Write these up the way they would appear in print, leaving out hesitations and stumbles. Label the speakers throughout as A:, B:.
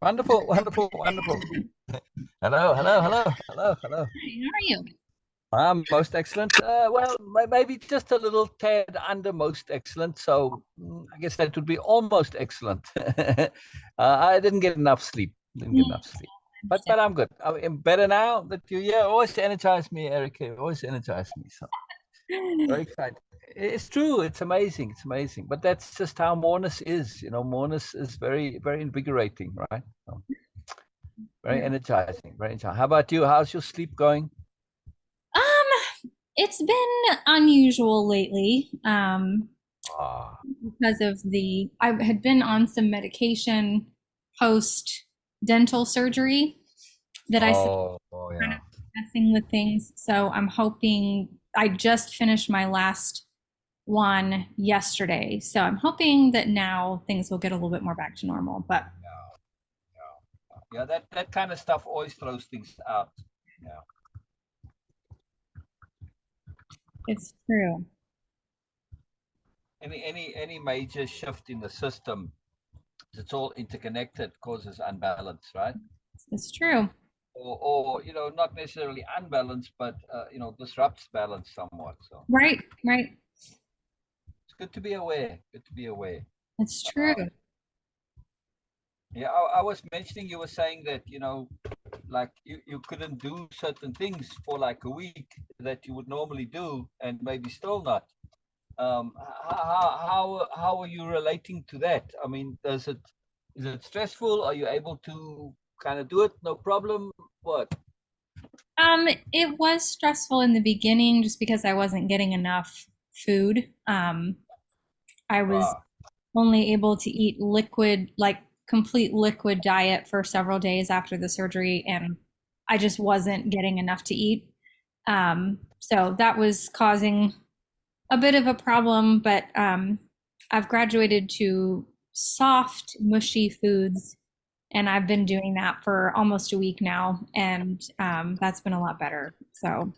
A: Wonderful, wonderful, wonderful. Hello, hello, hello, hello, hello.
B: Hi, how are you?
A: I'm most excellent. Well, maybe just a little tad under most excellent. So I guess that would be almost excellent. I didn't get enough sleep. Didn't get
B: Yeah,
A: enough sleep.
B: I
A: But
B: understand.
A: I'm good. I'm better now that you're here. Always energize me, Eric. You always energize me. So very excited. It's true. It's amazing. It's amazing. But that's just how Mournus is. Mournus is very, very invigorating, right? So, very
B: True.
A: energizing. Very energizing. How about you? How's your sleep going?
B: It's been unusual lately,
A: Ah,
B: because of I had been on some medication post dental surgery that I said
A: oh
B: kind
A: yeah.
B: of messing with things. So I'm hoping I just finished my last one yesterday. So I'm hoping that now things will get a little bit more back to normal, but
A: Yeah, yeah. That kind of stuff always throws things out. Yeah.
B: it's true.
A: Any major shift in the system, it's all interconnected, causes unbalance, right?
B: It's true.
A: Or not necessarily unbalance, but disrupts balance somewhat. So
B: Right, right.
A: it's good to be aware. Good to be aware.
B: It's true.
A: Um, yeah, I was mentioning, you were saying that like you couldn't do certain things for like a week that you would normally do, and maybe still not. How are you relating to that? I mean, is it stressful? Are you able to kind of do it? No problem. What?
B: It was stressful in the beginning just because I wasn't getting enough food. I was
A: Ah,
B: only able to eat liquid, like complete liquid diet for several days after the surgery, and I just wasn't getting enough to eat. So that was causing a bit of a problem, but I've graduated to soft, mushy foods, and I've been doing that for almost a week now, and that's been a lot better. So,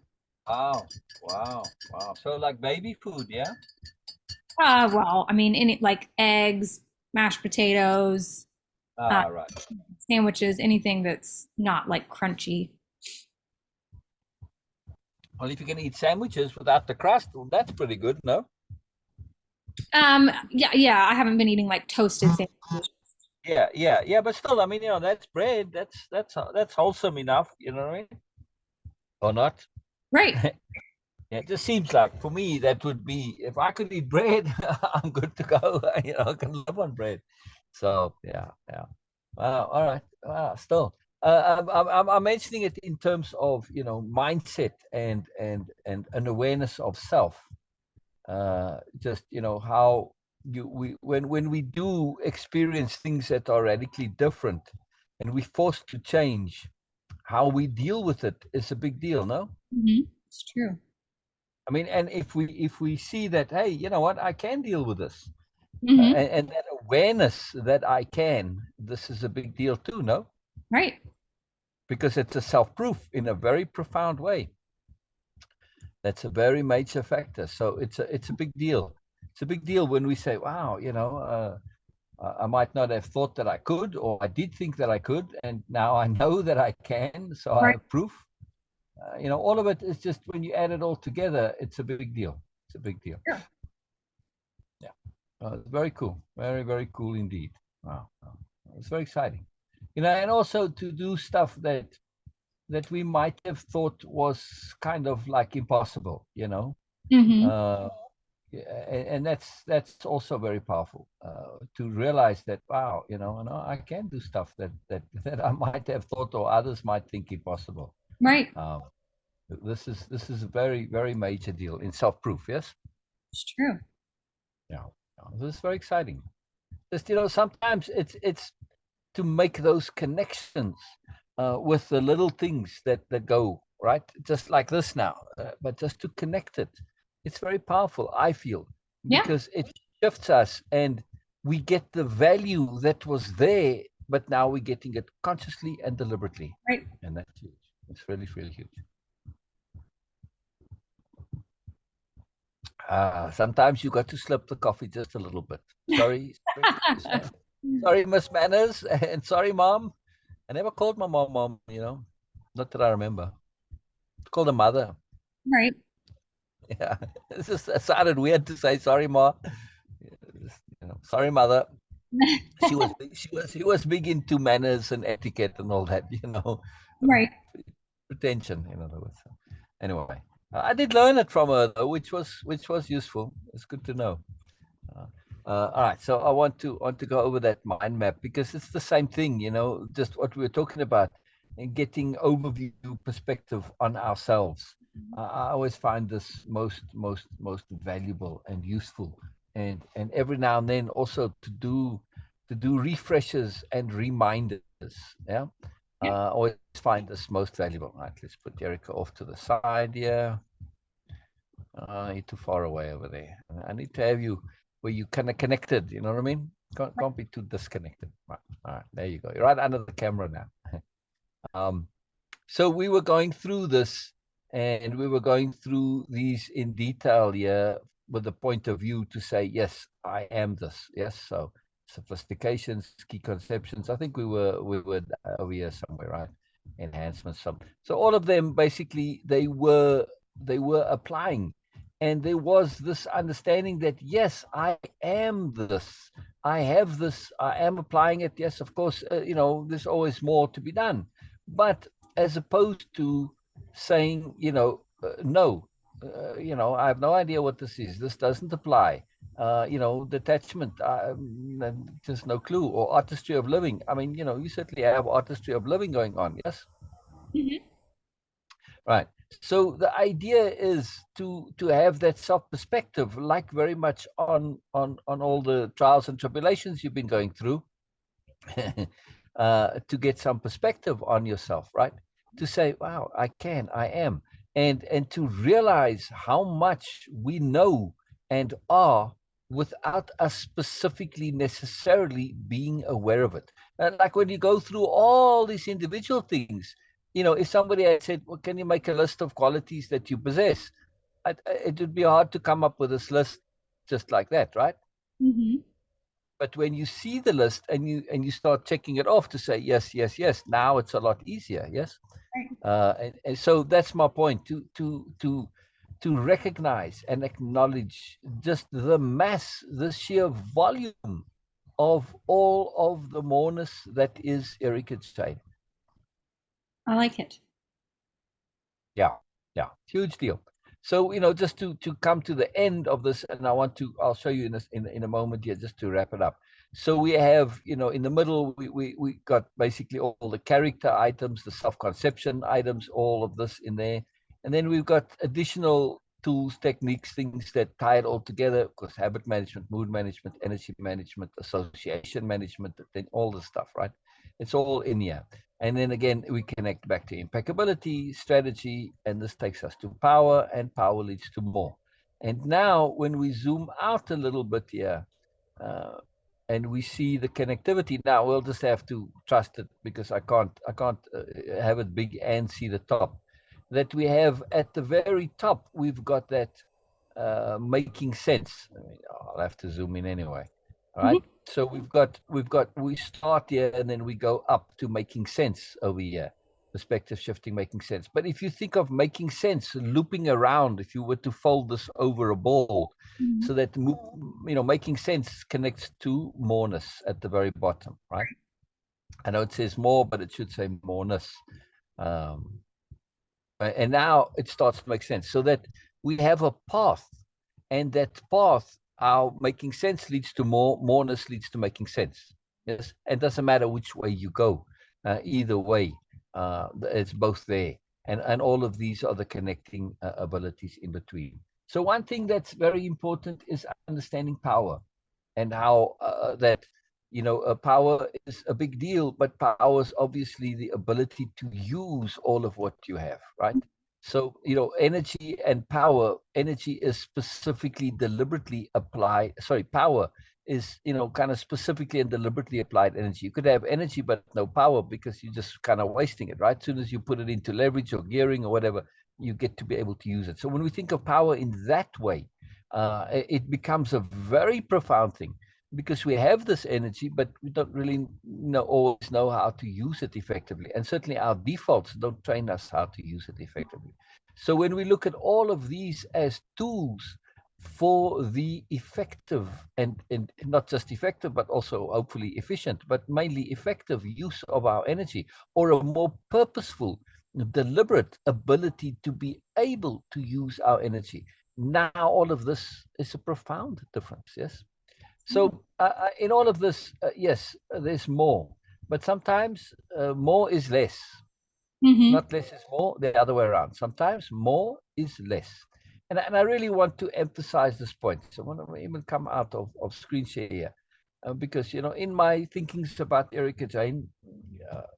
A: wow, wow, wow. So like baby food, yeah?
B: well, I mean, any like eggs, mashed potatoes, uh,
A: Ah, right.
B: sandwiches, anything that's not like crunchy.
A: Well, if you can eat sandwiches without the crust, well, that's pretty good, no?
B: Yeah, yeah. I haven't been eating like toasted sandwiches.
A: Yeah, yeah, yeah. But still, I mean, that's bread. That's wholesome enough. You know what I mean? Or not?
B: Right.
A: Yeah, it just seems like for me that would be, if I could eat bread, I'm good to go. I can live on bread. So yeah, yeah. Wow. All right. Wow. Still, I'm mentioning it in terms of mindset and an awareness of self. Just how we when we do experience things that are radically different, and we're forced to change, how we deal with it is a big deal. No.
B: It's true.
A: I mean, and if we see that, hey, you know what, I can deal with this,
B: Hmm.
A: and that awareness that I can, this is a big deal too, no?
B: Right.
A: Because it's a self-proof in a very profound way. That's a very major factor. So it's a big deal. It's a big deal when we say, wow, I might not have thought that I could, or I did think that I could, and now I know that I can. So I
B: Right.
A: have proof. All of it is just, when you add it all together, it's a big deal. It's a big deal.
B: Sure.
A: Yeah. It's very cool. Very, very cool indeed. Wow. Wow. It's very exciting. And also to do stuff that we might have thought was kind of like impossible,
B: Hmm.
A: Uh, yeah, and that's also very powerful, to realize that, wow, I can do stuff that I might have thought or others might think impossible.
B: Right.
A: Um, this is a very, very major deal in self-proof. Yes.
B: It's true.
A: Yeah. Yeah. This is very exciting. Just sometimes it's to make those connections, with the little things that go right, just like this now, but just to connect it, it's very powerful, I feel,
B: Yeah.
A: because it shifts us, and we get the value that was there, but now we're getting it consciously and deliberately,
B: Right.
A: and that's huge. It's really, really huge. Sometimes you got to slip the coffee just a little bit. Sorry, sorry, sorry. Sorry, Miss Manners, and sorry, Mom. I never called my mom, not that I remember. Called her mother.
B: Right.
A: Yeah, it sounded weird to say sorry, Ma. Sorry, mother. She was big into manners and etiquette and all that,
B: Right.
A: retention, in other words. Anyway, I did learn it from her though, which was useful. It's good to know. Uh, all right, so I want to go over that mind map because it's the same thing, just what we were talking about, and getting overview perspective on ourselves. I always find this most valuable and useful, and every now and then also to do refreshers and reminders. Yeah,
B: Yep.
A: I always find this most valuable. All right, let's put Jericho off to the side here. You're too far away over there. I need to have you where you kind of connected. You know what I mean? Can't be too disconnected. Right. All right. There you go. You're right under the camera now. um, so we were going through this, and we were going through these in detail here with the point of view to say, yes, I am this. Yes. So sophistications, key conceptions. I think we were over here somewhere, right? Enhancements. So all of them basically they were applying, and there was this understanding that yes, I am this. I have this. I am applying it. Yes, of course. There's always more to be done, but as opposed to saying, no, I have no idea what this is. This doesn't apply. Detachment, just no clue. Or artistry of living. I mean, you certainly have artistry of living going on. Yes,
B: Hmm.
A: right. So the idea is to have that self perspective, like very much on all the trials and tribulations you've been going through, to get some perspective on yourself, right? To say, wow, I am, and to realize how much we know and are without us specifically necessarily being aware of it. Like when you go through all these individual things, if somebody had said, well, can you make a list of qualities that you possess? It would be hard to come up with this list just like that, right?
B: Hmm.
A: But when you see the list and you start checking it off to say yes, yes, yes, now it's a lot easier. Yes,
B: Right.
A: and so that's my point, to recognize and acknowledge just the mass, the sheer volume of all of the moreness that is Erica Jayne.
B: I like it.
A: Yeah, yeah, huge deal. So just to come to the end of this, and I'll show you in a moment here, just to wrap it up. So we have, in the middle, we got basically all the character items, the self-conception items, all of this in there, and then we've got additional tools, techniques, things that tie it all together. Of course, habit management, mood management, energy management, association management, then all the stuff, right? It's all in here. And then again, we connect back to impeccability, strategy, and this takes us to power, and power leads to more. And now, when we zoom out a little bit here, uh, and we see the connectivity, now we'll just have to trust it, because I can't have it big and see the top. That we have at the very top, we've got that making sense. I mean, I'll have to zoom in anyway. All right.
B: Hmm.
A: So we start here, and then we go up to making sense over here. Perspective shifting, making sense. But if you think of making sense, looping around, if you were to fold this over a ball, so that making sense connects to moreness at the very bottom, right? I know it says more, but it should say moreness. Um, and now it starts to make sense, so that we have a path, and that path, our making sense leads to moreness leads to making sense. Yes, it doesn't matter which way you go, either way, it's both there, and all of these are the connecting abilities in between. So one thing that's very important is understanding power, and how that power is a big deal, but power is obviously the ability to use all of what you have, right? So energy and power. Energy is specifically deliberately applied. Sorry, power is kind of specifically and deliberately applied energy. You could have energy but no power, because you're just kind of wasting it, right? As soon as you put it into leverage or gearing or whatever, you get to be able to use it. So when we think of power in that way, it becomes a very profound thing. because we have this energy, but we don't really always know how to use it effectively. And certainly our defaults don't train us how to use it effectively. So when we look at all of these as tools for the effective and not just effective, but also hopefully efficient, but mainly effective use of our energy, or a more purposeful, deliberate ability to be able to use our energy. Now, all of this is a profound difference, yes? So in all of this, yes, there's more, but sometimes more is less.
B: Mm-hmm.
A: Not less is more, the other way around. Sometimes more is less. And I really want to emphasize this point. So I want to even come out of screen share here. Because, in my thinkings about Erica Jayne, uh,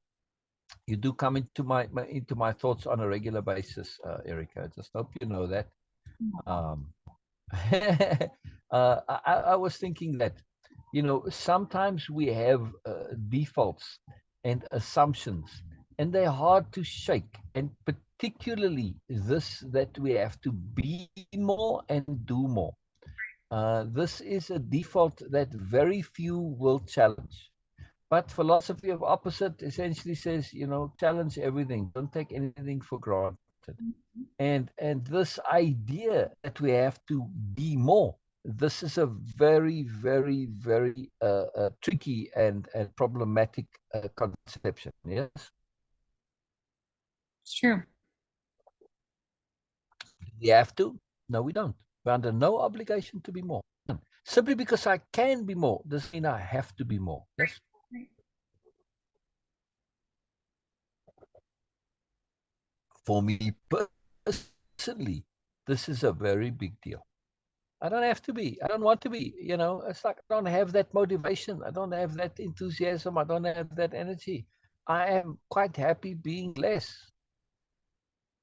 A: you do come into my thoughts on a regular basis, Erica. I just hope you know that. Um, I was thinking that, sometimes we have defaults and assumptions, and they're hard to shake. And particularly this, that we have to be more and do more. This is a default that very few will challenge. But philosophy of opposite essentially says, challenge everything. Don't take anything for granted. And this idea that we have to be more, this is a very, very, very tricky and problematic conception. Yes,
B: It's true.
A: we have to. No, we don't. We're under no obligation to be more. Simply because I can be more doesn't mean I have to be more. Yes. For me personally, this is a very big deal. I don't have to be. I don't want to be. It's like I don't have that motivation. I don't have that enthusiasm. I don't have that energy. I am quite happy being less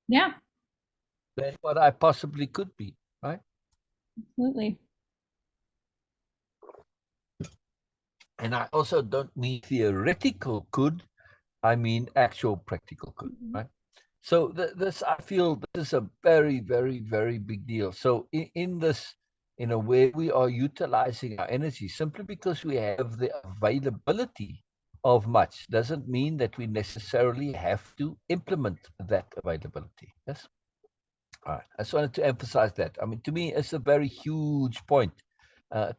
B: Yeah,
A: than what I possibly could be, right?
B: absolutely.
A: And I also don't mean theoretical could. I mean actual practical could,
B: Mm-hmm.
A: right? So this, I feel, this is a very, very, very big deal. So in this, where we are utilizing our energy simply because we have the availability of much, doesn't mean that we necessarily have to implement that availability. Yes. All right. I just wanted to emphasize that. I mean, to me, it's a very huge point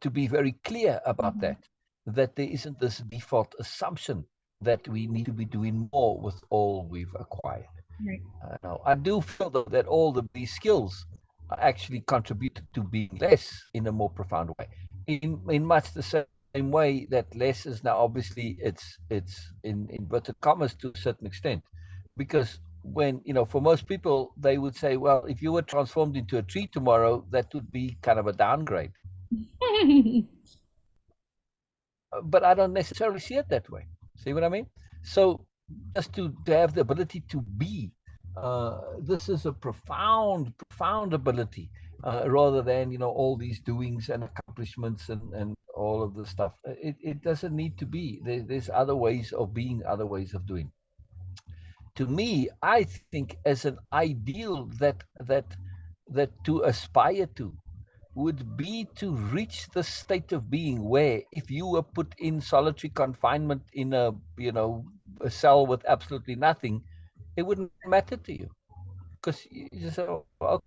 A: to be very clear about
B: Mm-hmm.
A: that there isn't this default assumption that we need to be doing more with all we've acquired.
B: Right.
A: Now, I do feel though that all of these skills are actually contributed to being less in a more profound way. In much the same way that less is now obviously it's in inverted commas to a certain extent, because when for most people they would say, well, if you were transformed into a tree tomorrow, that would be kind of a downgrade. But I don't necessarily see it that way. See what I mean? So just to have the ability to be, this is a profound, profound ability, rather than all these doings and accomplishments and all of this stuff. It doesn't need to be. There's other ways of being, other ways of doing. To me, I think as an ideal that to aspire to would be to reach the state of being where if you were put in solitary confinement in a cell with absolutely nothing, it wouldn't matter to you, because you just say, oh,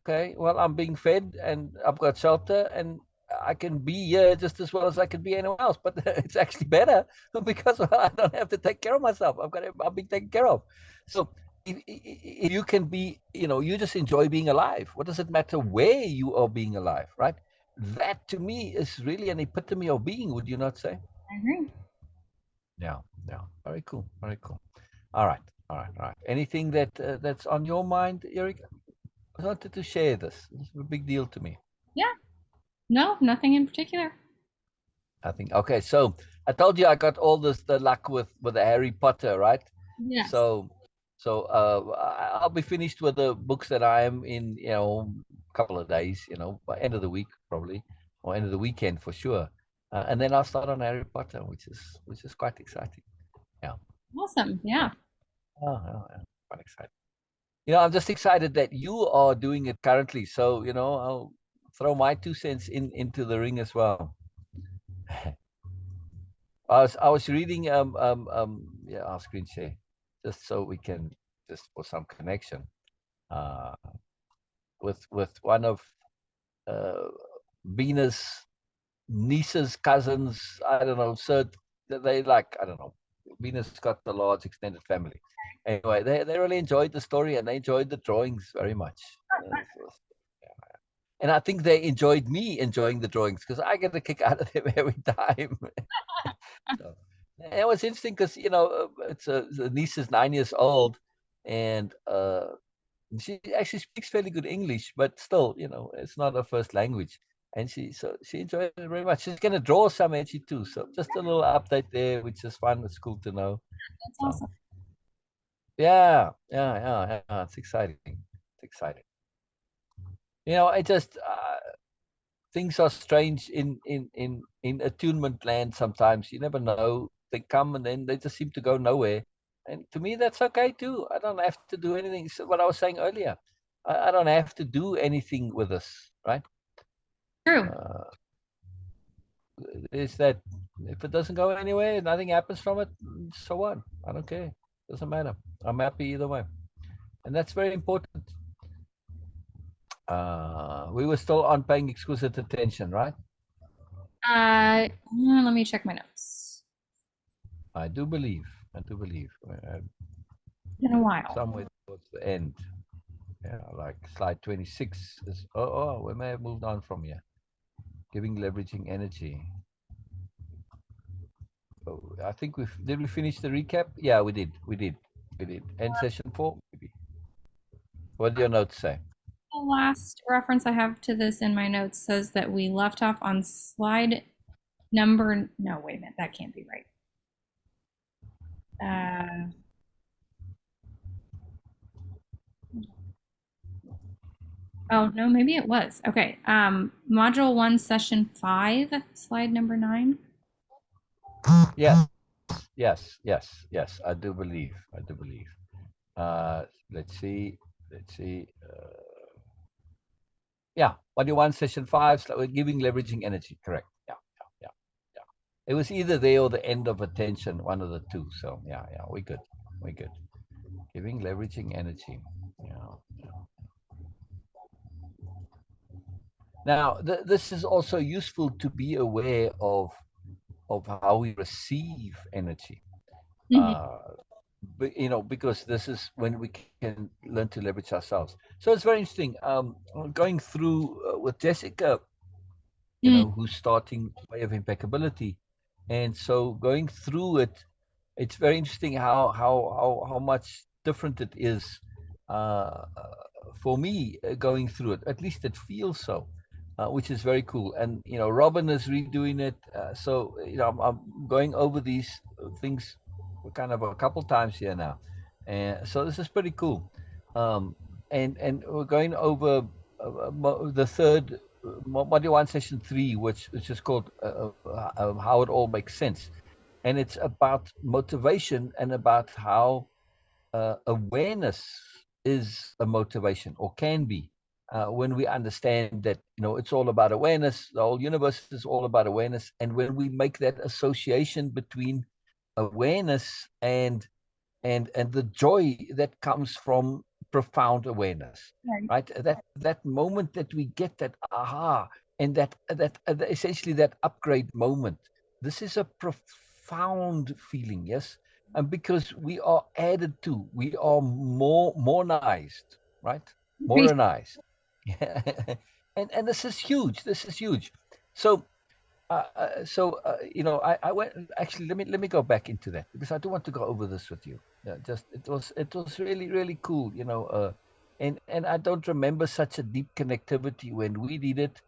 A: okay, well, I'm being fed and I've got shelter and I can be here just as well as I could be anywhere else. But it's actually better because, well, I don't have to take care of myself. I'm being taken care of. So if you can be, you just enjoy being alive. What does it matter where you are being alive, right? That to me is really an epitome of being. Would you not say?
B: I agree.
A: Yeah, yeah. Very cool. Very cool. All right. All right. All right. Anything that's on your mind, Eric? I wanted to share this. It's a big deal to me.
B: Yeah. No, nothing in particular.
A: I think. Okay, so I told you I got all the luck with the Harry Potter, right?
B: Yes.
A: So I'll be finished with the books that I am in, a couple of days, by end of the week probably, or end of the weekend for sure. And then I'll start on Harry Potter, which is quite exciting. Yeah.
B: Awesome. Yeah.
A: Yeah, quite exciting. I'm just excited that you are doing it currently. So, I'll throw my 2 cents into the ring as well. I was reading yeah, our screen share just so we can just for some connection uh with one of uh Venus nieces, cousins, I don't know, so they like, I don't know, Venus got a large extended family. Anyway, they really enjoyed the story and they enjoyed the drawings very much. And I think they enjoyed me enjoying the drawings because I get a kick out of them every time. So, and it was interesting because the niece is 9 years old, and she actually speaks fairly good English, but still, it's not her first language. And she enjoyed it very much. She's going to draw some edgy too. So just a little update there, which is fun. It's cool to know.
B: That's
A: So
B: awesome.
A: yeah. It's exciting. It's exciting. I just things are strange in attunement land sometimes. You never know. They come and then they just seem to go nowhere. And to me, that's okay too. I don't have to do anything. So what I was saying earlier, I don't have to do anything with this, right?
B: True.
A: Uh, is that if it doesn't go anywhere, nothing happens from it, so what? I don't care. Doesn't matter. I'm happy either way. And that's very important. We were still on paying exquisite attention, right?
B: Let me check my notes.
A: I do believe. I do believe.
B: It's been a while.
A: Somewhere towards the end. Yeah, like slide 26 is, we may have moved on from here. Giving, leveraging energy. Oh, I think did we finish the recap? Yeah, we did. We did. We did. End session 4, maybe. What do your notes say?
B: The last reference I have to this in my notes says that we left off on slide number. No, wait a minute. That can't be right. Uh, oh, no, maybe it was. Okay. Module 1, session 5, slide number 9.
A: Yes, yes. I do believe. I do believe. Let's see. Let's see. Yeah, module 1, session 5, giving, leveraging energy. Correct. Yeah. It was either there or the end of attention, one of the two. So yeah, we're good. We're good. Giving, leveraging energy. Yeah. Now, this is also useful to be aware of how we receive energy.
B: Mhm.
A: Because this is when we can learn to leverage ourselves. So it's very interesting. Going through with Jessica,
B: Mm.
A: who's starting Way of Impeccability, and so going through it, it's very interesting how much different it is uh, for me going through it. At least it feels so, which is very cool. And Robin is redoing it, so I'm going over these things kind of a couple times here now, and so this is pretty cool. Um, and we're going over the third module 1, session 3, which is called how it all makes sense, and it's about motivation and about how awareness is a motivation, or can be, when we understand that it's all about awareness. The whole universe is all about awareness, and when we make that association between awareness and the joy that comes from profound awareness,
B: Right.
A: right? That moment that we get, that aha, and that essentially that upgrade moment. This is a profound feeling, yes, and because we are added to, we are moronized, right? Moronized, and this is huge. This is huge. So I went, actually, let me go back into that because I do want to go over this with you. Yeah, just it was really really cool, and I don't remember such a deep connectivity when we did it.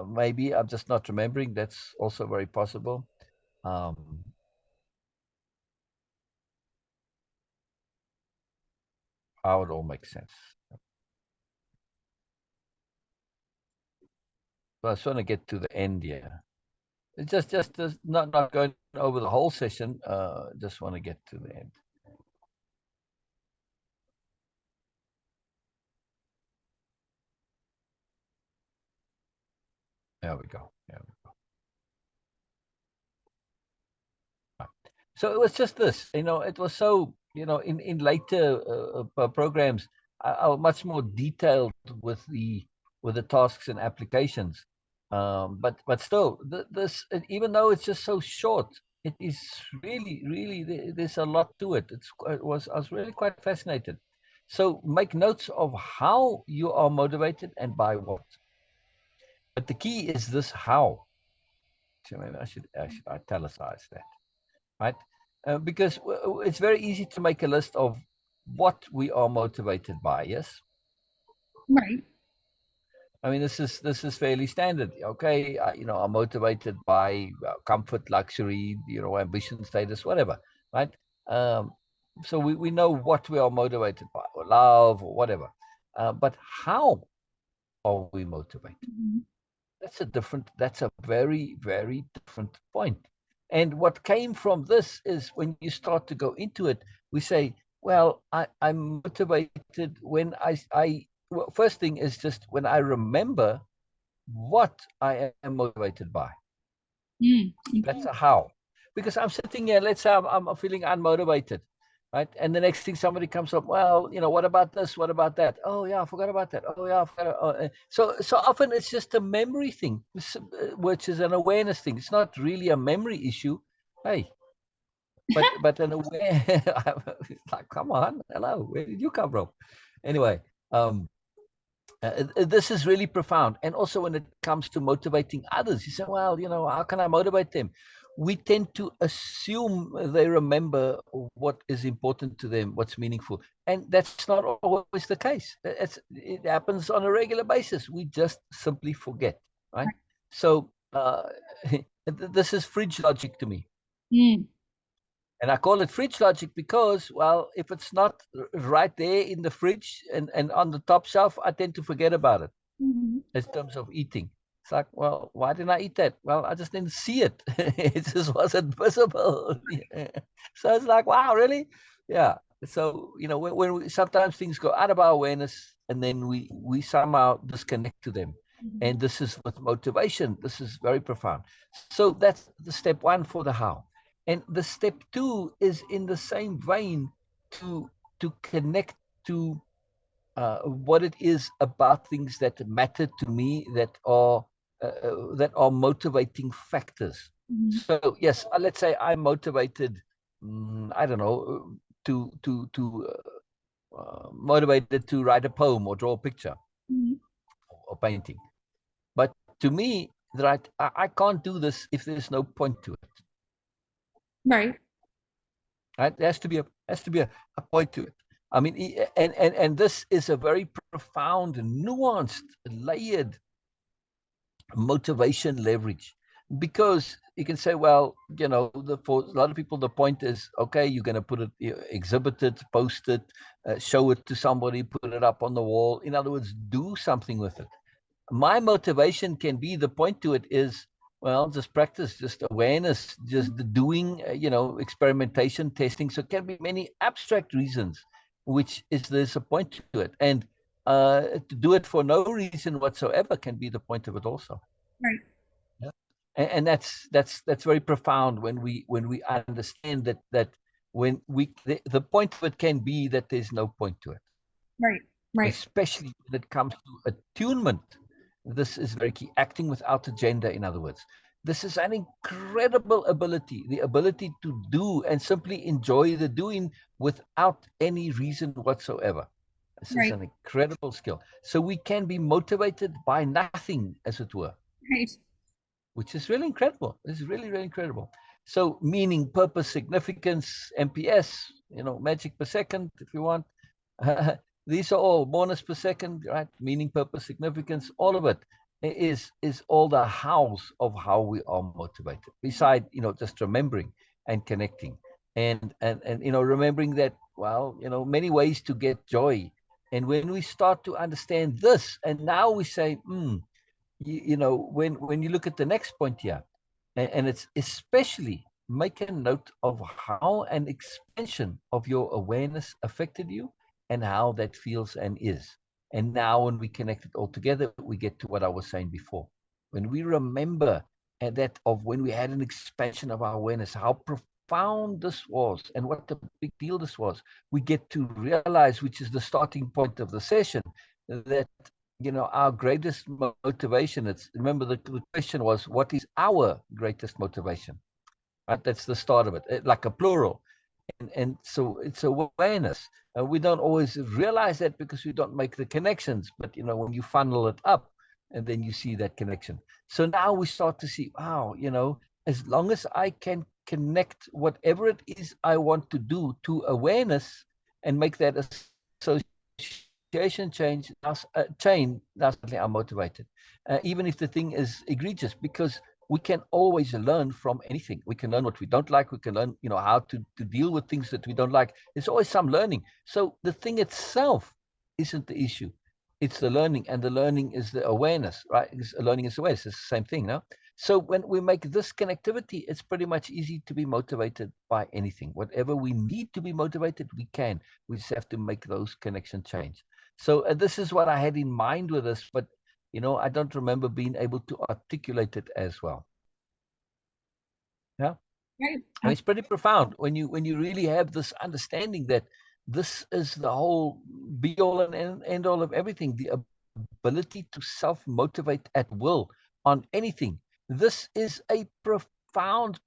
A: Maybe I'm just not remembering. That's also very possible. Um, how it all makes sense. So I just want to get to the end here. It's just not going over the whole session. Just want to get to the end. There we go. So it was just this, it was so, in later programs, I was much more detailed with the tasks and applications. But still, this, even though it's just so short, it is really, really, there's a lot to it. I was really quite fascinated. So make notes of how you are motivated and by what. But the key is this how. So maybe I should italicize that, right? Because it's very easy to make a list of what we are motivated by. Yes,
B: Right.
A: I mean this is fairly standard. Okay, I'm motivated by comfort, luxury, ambition, status, whatever, right? Um, so we know what we are motivated by, or love, or whatever. But how are we motivated?
B: Mhm.
A: That's a very, very different point. And what came from this is when you start to go into it, we say, well, I'm motivated when well, first thing is just when I remember what I am motivated by. That's
B: Okay.
A: a how. Because I'm sitting here, let's say I'm feeling unmotivated, right? And the next thing somebody comes up, well, what about this? What about that? Oh yeah, I forgot about that. Oh yeah, I forgot. So often it's just a memory thing, which is an awareness thing. It's not really a memory issue. Hey, but an aware, it's like, come on, hello, where did you come from? Anyway, um, this is really profound. And also when it comes to motivating others, you say, well, how can I motivate them? We tend to assume they remember what is important to them, what's meaningful. And that's not always the case. It happens on a regular basis. We just simply forget, right? So this is fridge logic to me.
B: Mm.
A: And I call it fridge logic because, well, if it's not right there in the fridge and on the top shelf, I tend to forget about it
B: Mhm.
A: in terms of eating. It's like, well, why didn't I eat that? Well, I just didn't see it. It just wasn't visible. So it's like, wow, really? Yeah. So, when sometimes things go out of our awareness and then we somehow disconnect to them.
B: Mhm.
A: And this is with motivation. This is very profound. So that's the step one for the how. And the step two is in the same vein to connect to what it is about things that matter to me that are motivating factors.
B: Mhm.
A: So yes, let's say I'm motivated. I don't know, motivated to write a poem or draw a picture
B: Mhm.
A: or painting. But to me, right, I can't do this if there's no point to it.
B: Right.
A: Right, there has to be a point to it. I mean, and this is a very profound, nuanced, layered motivation leverage, because you can say, well, for a lot of people the point is, okay, you're going to put it, exhibit it, post it, show it to somebody, put it up on the wall. In other words, do something with it. My motivation can be, the point to it is, well, just practice, just awareness, just the doing, experimentation, testing. So it can be many abstract reasons, which is there's a point to it. And to do it for no reason whatsoever can be the point of it also.
B: Right.
A: Yeah. And that's very profound when we understand that when the point of it can be that there's no point to it,
B: Right. Right.
A: especially when it comes to attunement. This is very key. Acting without agenda, in other words. This is an incredible ability, the ability to do and simply enjoy the doing without any reason whatsoever. This is
B: Right.
A: an incredible skill. So we can be motivated by nothing, as it were,
B: Right.
A: which is really incredible. This is really, really incredible. So meaning, purpose, significance, MPS, magic per second, if you want. These are all bonus per second, right? Meaning, purpose, significance, all of it is all the hows of how we are motivated. Beside, just remembering and connecting, and remembering that, well, many ways to get joy. And when we start to understand this, and now we say, when you look at the next point here, and it's especially make a note of how an expansion of your awareness affected you and how that feels and is. And now when we connect it all together, we get to what I was saying before. When we remember that of when we had an expansion of our awareness, how profound this was and what a big deal this was, we get to realize, which is the starting point of the session, that our greatest motivation. Remember the question was, what is our greatest motivation? Right, that's the start of it, like a plural. And so it's awareness. We don't always realize that because we don't make the connections. But when you funnel it up, and then you see that connection. So now we start to see, wow, as long as I can connect whatever it is I want to do to awareness and make that association chain, that's I'm motivated. Even if the thing is egregious, because we can always learn from anything. We can learn what we don't like. We can learn, how to deal with things that we don't like. There's always some learning. So the thing itself isn't the issue. It's the learning, and the learning is the awareness, right? Learning is awareness. It's the same thing, no? So when we make this connectivity, it's pretty much easy to be motivated by anything. Whatever we need to be motivated, we can. We just have to make those connection change. So this is what I had in mind with this, but I don't remember being able to articulate it as well. Yeah.
B: Right.
A: I mean, it's pretty profound when you really have this understanding that this is the whole be all and end all of everything, the ability to self-motivate at will on anything. This is a profound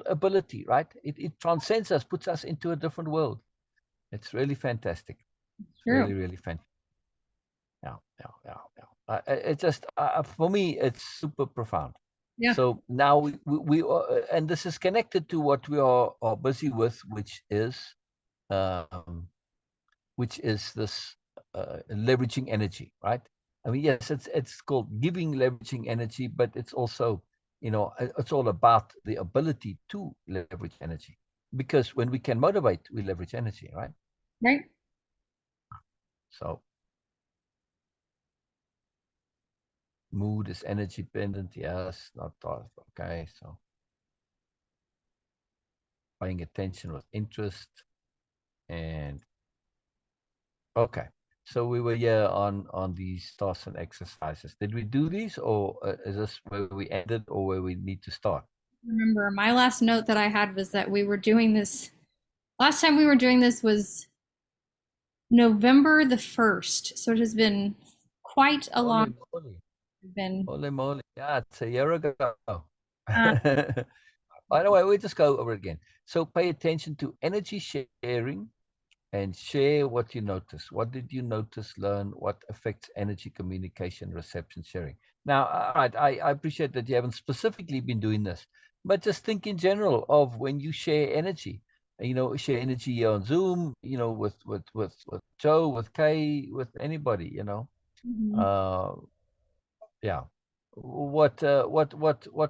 A: ability, right? It transcends us, puts us into a different world. It's really fantastic.
B: True.
A: Really fantastic. Yeah. It just, for me, it's super profound.
B: Yeah.
A: So now we are, and this is connected to what we are busy with, which is this leveraging energy, right? I mean, yes, it's called giving leveraging energy, but it's also, it's all about the ability to leverage energy, because when we can motivate, we leverage energy, right?
B: Right.
A: So mood is energy dependent. Yes, not thought. Okay, so paying attention with interest. And okay, so we were here on these tasks and exercises. Did we do these, or is this where we ended, or where we need to start?
B: Remember, my last note that I had was that we were doing this. Last time we were doing this was November the 1st. So it has been quite a long. Been.
A: Holy moly! Yeah, it's a year ago.
B: Uh,
A: By the way, we just go over again. So pay attention to energy sharing and share what you notice. What did you notice, learn? What affects energy communication, reception, sharing? Now, all right, I appreciate that you haven't specifically been doing this, but just think in general of when you share energy. Share energy here on Zoom. With Joe, with Kay, with anybody.
B: mhm.
A: Uh, yeah. What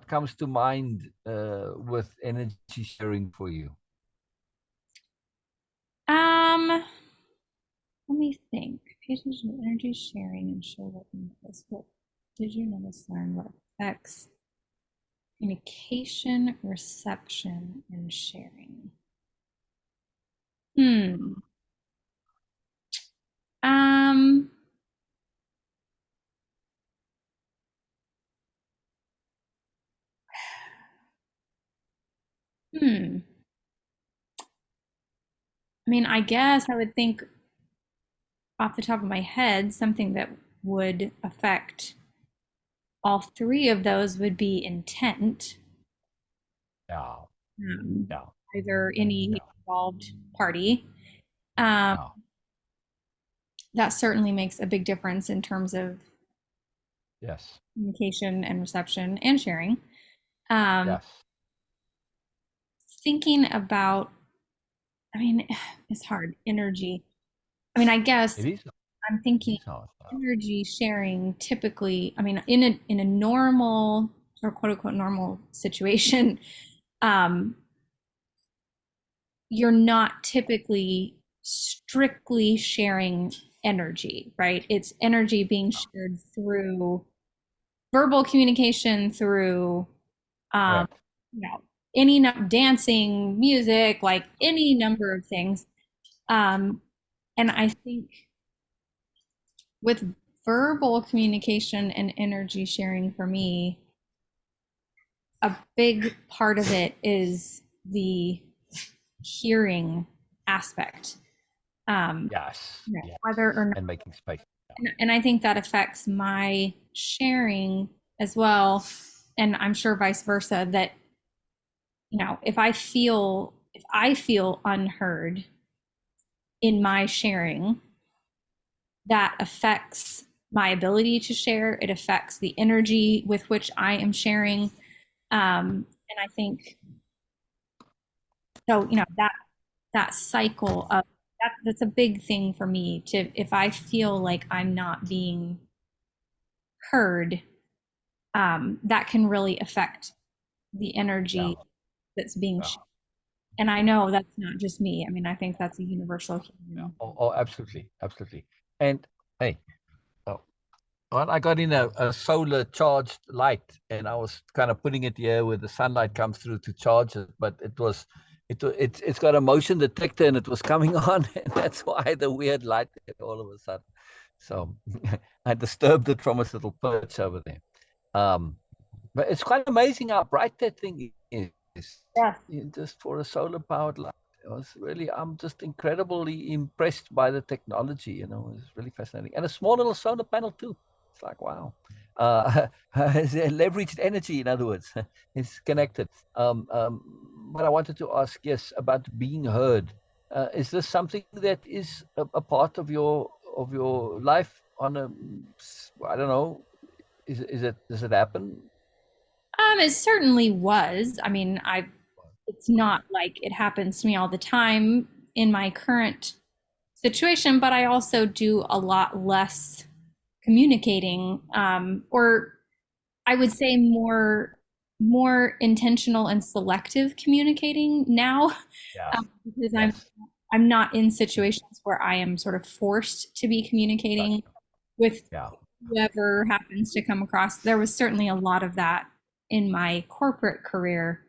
A: comes to mind with energy sharing for you?
B: Um, Let me think. Pay attention to energy sharing and show what this. What did you notice, learn, what affects communication, reception, and sharing? Hmm. Um, hmm. I mean, I guess I would think off the top of my head, something that would affect all three of those would be intent.
A: Yeah,
B: Um,
A: yeah,
B: Either any
A: yeah,
B: involved party. Um,
A: yeah.
B: that certainly makes a big difference in terms of
A: Yes,
B: communication and reception and sharing. Um,
A: yes.
B: Thinking about, I mean, it's hard. Energy. I mean, I guess
A: It is.
B: I'm
A: It
B: thinking
A: is hard.
B: energy sharing typically, I mean, in a normal or quote unquote normal situation, um, you're not typically strictly sharing energy, right? It's energy being shared through verbal communication, through um,
A: Correct.
B: you know, any dancing, music, like any number of things. And I think with verbal communication and energy sharing for me, a big part of it is the hearing aspect.
A: Yes. Yes.
B: Whether or not,
A: And making space.
B: and I think that affects my sharing as well. And I'm sure vice versa, that, if I feel unheard in my sharing, that affects my ability to share. It affects the energy with which I am sharing. And I think so, that cycle of that's a big thing for me, to if I feel like I'm not being heard, that can really affect the
A: Yeah.
B: energy that's being
A: Yeah.
B: shared. And I know that's not just me. I mean, I think that's a universal
A: Yeah.
B: human.
A: Oh, absolutely. Absolutely. And hey, oh, well, I got in a solar charged light, and I was kind of putting it here where the sunlight comes through to charge it, but it's got a motion detector, and it was coming on, and that's why the weird light all of a sudden. So I disturbed it from its little perch over there. But it's quite amazing how bright that thing is.
B: Yes.
A: Just for a solar powered light. I'm just incredibly impressed by the technology. It's really fascinating. And a small little solar panel too. It's like, wow. Leveraged energy, in other words. It's connected. But I wanted to ask, yes, about being heard. Is this something that is a part of your life on I don't know, does it happen?
B: It certainly was. I mean, it's not like it happens to me all the time in my current situation, but I also do a lot less communicating, or I would say more intentional and selective communicating now,
A: Yeah.
B: because
A: Yes.
B: I'm not in situations where I am sort of forced to be communicating
A: Gotcha.
B: with
A: Yeah.
B: whoever happens to come across. There was certainly a lot of that in my corporate career.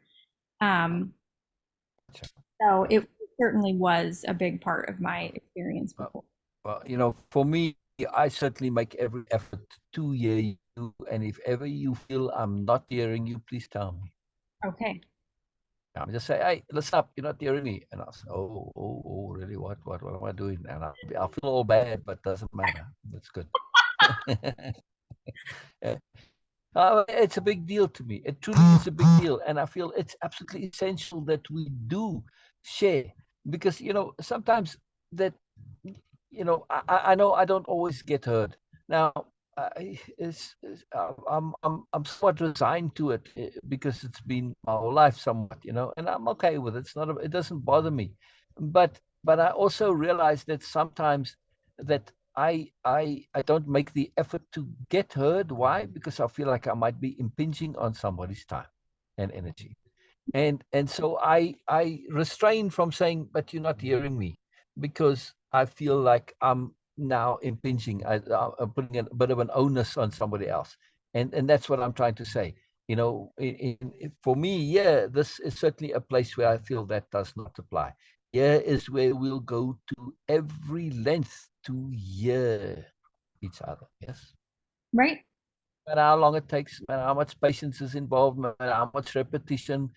B: Um,
A: Gotcha.
B: so
A: Gotcha.
B: it certainly was a big part of my experience
A: Well,
B: before.
A: for me, I certainly make every effort to hear you. And if ever you feel I'm not hearing you, please tell me.
B: Okay.
A: I'm just say, hey, listen up, you're not hearing me. And I'll say, oh, really? What am I doing? And I'll feel all bad, but doesn't matter. That's good. Yeah. It's a big deal to me. It truly is a big deal. And I feel it's absolutely essential that we do share, because, sometimes that, I know I don't always get heard. Now, I'm somewhat resigned to it, because it's been my whole life somewhat, and I'm okay with it. It doesn't bother me. But I also realize that sometimes that I don't make the effort to get heard. Why? Because I feel like I might be impinging on somebody's time and energy. And so I restrain from saying, but you're not hearing me, because I feel like I'm now impinging. I'm putting a bit of an onus on somebody else. And that's what I'm trying to say. For me, yeah, this is certainly a place where I feel that does not apply. Here is where we'll go to every length to hear each other. Yes.
B: Right.
A: No matter how long it takes, no matter how much patience is involved, no matter how much repetition,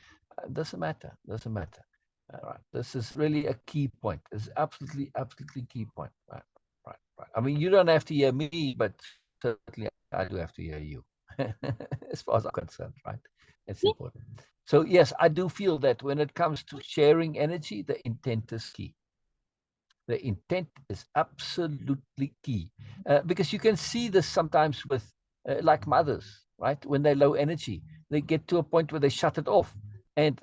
A: doesn't matter. Doesn't matter. All right. This is really a key point. It's absolutely, absolutely key point. Right. Right. Right. I mean, you don't have to hear me, but certainly I do have to hear you, as far as I'm concerned. Right. It's
B: Yeah.
A: important. So yes, I do feel that when it comes to sharing energy, the intent is key. The intent is absolutely key, because you can see this sometimes with, like mothers, right? When they're low energy, they get to a point where they shut it off, and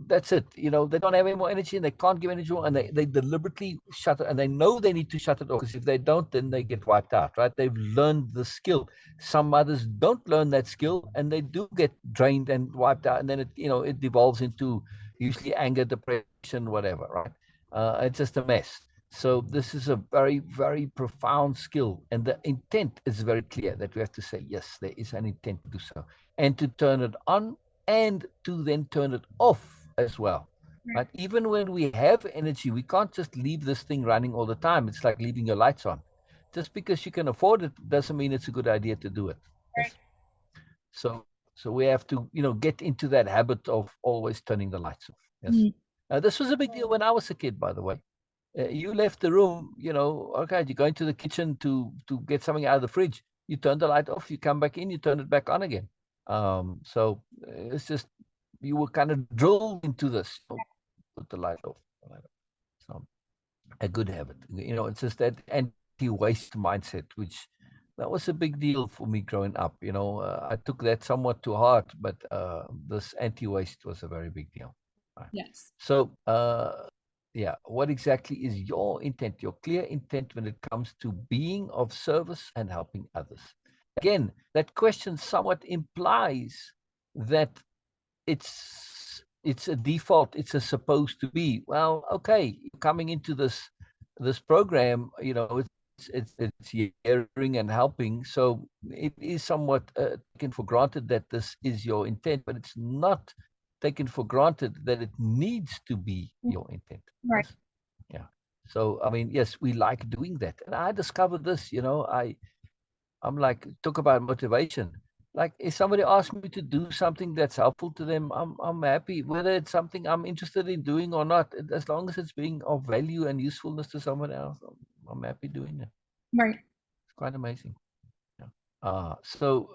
A: that's it. They don't have any more energy, and they can't give energy more, and they deliberately shut it, and they know they need to shut it off, because if they don't, then they get wiped out, right? They've learned the skill. Some mothers don't learn that skill, and they do get drained and wiped out, and then it devolves into usually anger, depression, whatever, right? It's just a mess. So this is a very, very profound skill. And the intent is very clear, that we have to say, yes, there is an intent to do so. And to turn it on, and to then turn it off as well. Right? Even when we have energy, we can't just leave this thing running all the time. It's like leaving your lights on. Just because you can afford it doesn't mean it's a good idea to do it. Yes. So we have to, get into that habit of always turning the lights off. Yes. This was a big deal when I was a kid, by the way. You left the room, okay, you're going to the kitchen to get something out of the fridge. You turn the light off, you come back in, you turn it back on again. So it's just, you were kind of drilled into this. Put the light off. So a good habit. It's just that anti-waste mindset, which that was a big deal for me growing up. I took that somewhat to heart, but this anti-waste was a very big deal. Right.
B: Yes.
A: So, yeah, what exactly is your intent, your clear intent when it comes to being of service and helping others? Again, that question somewhat implies that it's a default, it's a supposed to be. Well, okay, coming into this program, it's hearing and helping, so it is somewhat taken for granted that this is your intent, but it's not taken for granted that it needs to be your intent.
B: Right.
A: Yes? Yeah. So I mean, yes, we like doing that, and I discovered this. I'm like, talk about motivation. Like, if somebody asks me to do something that's helpful to them, I'm happy. Whether it's something I'm interested in doing or not, as long as it's being of value and usefulness to someone else, I'm happy doing it.
B: Right.
A: It's quite amazing. Yeah. So,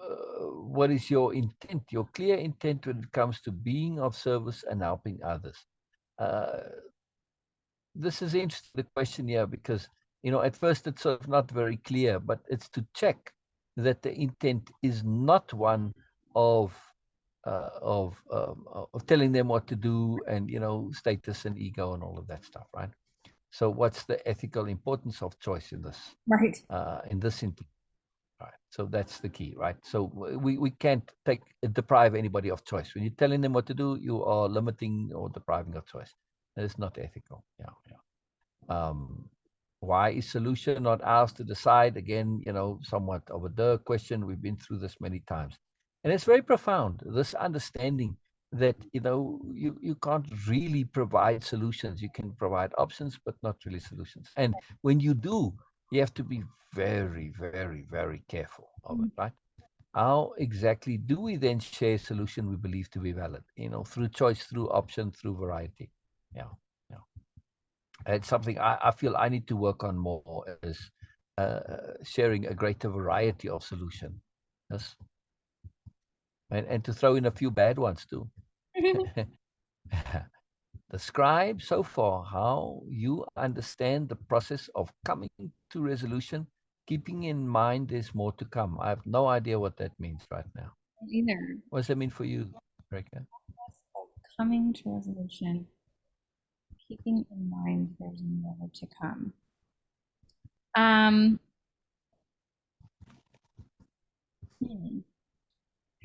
A: what is your intent? Your clear intent when it comes to being of service and helping others? This is interesting, the question here, because at first it's sort of not very clear, but it's to check that the intent is not one of telling them what to do, and status and ego and all of that stuff, right? So what's the ethical importance of choice in this?
B: Right.
A: In this intent, right? So that's the key, right? So we can't deprive anybody of choice. When you're telling them what to do, you are limiting or depriving of choice. That is not ethical. Yeah. Why is solution not ours to decide? Again, somewhat of a question. We've been through this many times. And it's very profound, this understanding that, you can't really provide solutions. You can provide options, but not really solutions. And when you do, you have to be very, very, very careful of it, right? How exactly do we then share a solution we believe to be valid? Through choice, through option, through variety. Yeah. It's something I feel I need to work on more, is sharing a greater variety of solutions. Yes. And to throw in a few bad ones too. Describe so far how you understand the process of coming to resolution, keeping in mind there's more to come. I have no idea what that means right now.
B: Either.
A: What does that mean for you, Rebecca?
B: Coming to resolution, keeping in mind there's more to come.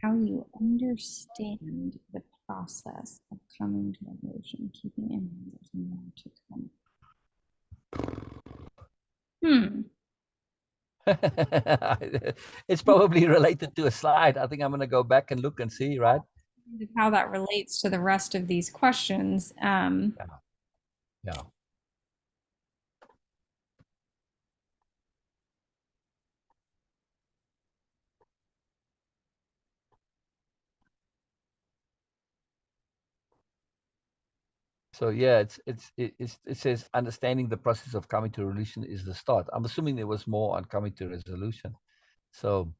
B: How you understand the process of coming to resolution, keeping in mind there's more to come.
A: It's probably related to a slide. I think I'm going to go back and look and see, right?
B: How that relates to the rest of these questions.
A: Yeah. So yeah, it says understanding the process of coming to resolution is the start. I'm assuming there was more on coming to resolution. So,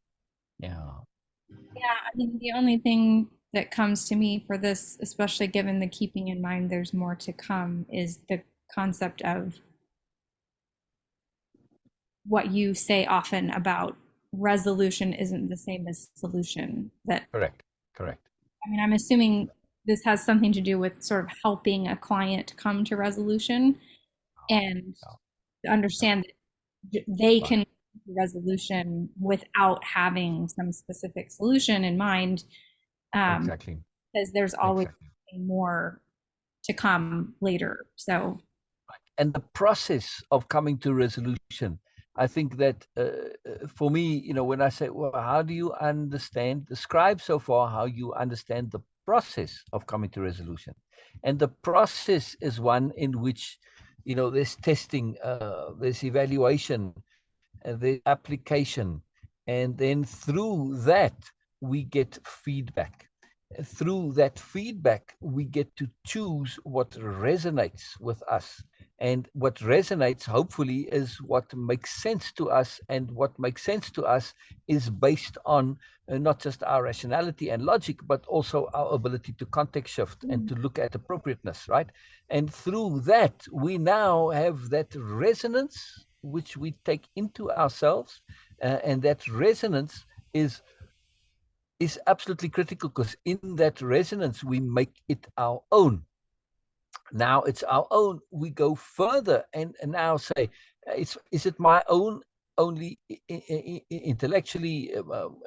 A: yeah.
B: Yeah, I mean, the only thing that comes to me for this, especially given the keeping in mind there's more to come, is the concept of what you say often about resolution isn't the same as solution. That
A: Correct.
B: I mean, I'm assuming this has something to do with sort of helping a client come to resolution and understand that they can come to resolution without having some specific solution in mind.
A: Exactly.
B: Because there's always more to come later. So,
A: and the process of coming to resolution, I think that for me, when I say, well, how do you describe so far how you understand the process of coming to resolution? And the process is one in which, there's testing, there's evaluation, there's application, and then through that we get feedback. through that feedback, we get to choose what resonates with us. And what resonates, hopefully, is what makes sense to us. And what makes sense to us is based on not just our rationality and logic, but also our ability to context shift and to look at appropriateness, right? And through that, we now have that resonance, which we take into ourselves. And that resonance is absolutely critical, because in that resonance we make it our own. Now it's our own. We go further and now say, is it my own only intellectually,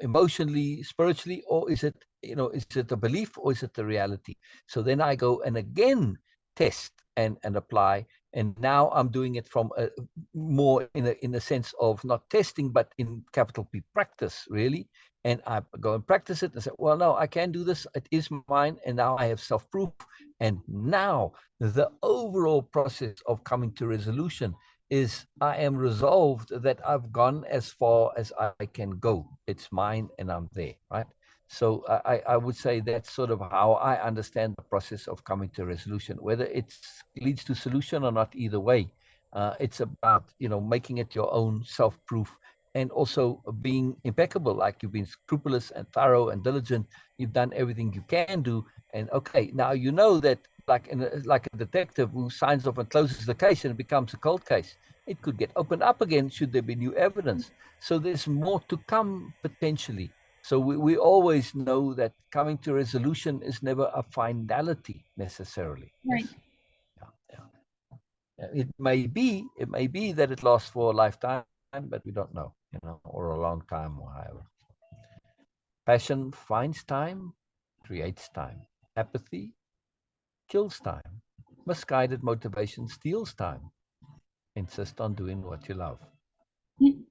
A: emotionally, spiritually, or is it, is it a belief or is it a reality? So then I go and again test and apply, and now I'm doing it from more in a sense of not testing, but in capital P, practice, really. And I go and practice it and say, well, no, I can do this. It is mine. And now I have self-proof. And now the overall process of coming to resolution is I am resolved that I've gone as far as I can go. It's mine and I'm there, right? So I would say that's sort of how I understand the process of coming to resolution. Whether it leads to solution or not, either way, it's about, making it your own, self-proof, and also being impeccable. Like, you've been scrupulous and thorough and diligent. You've done everything you can do. And okay, now you know that, like a detective who signs off and closes the case and it becomes a cold case, it could get opened up again should there be new evidence. So there's more to come potentially. So we always know that coming to resolution is never a finality necessarily.
B: Right.
A: Yes. Yeah. It may be that it lasts for a lifetime, but we don't know, or a long time, or however. Passion finds time, creates time. Apathy kills time. Misguided motivation steals time. Insist on doing what you love.
B: Mm.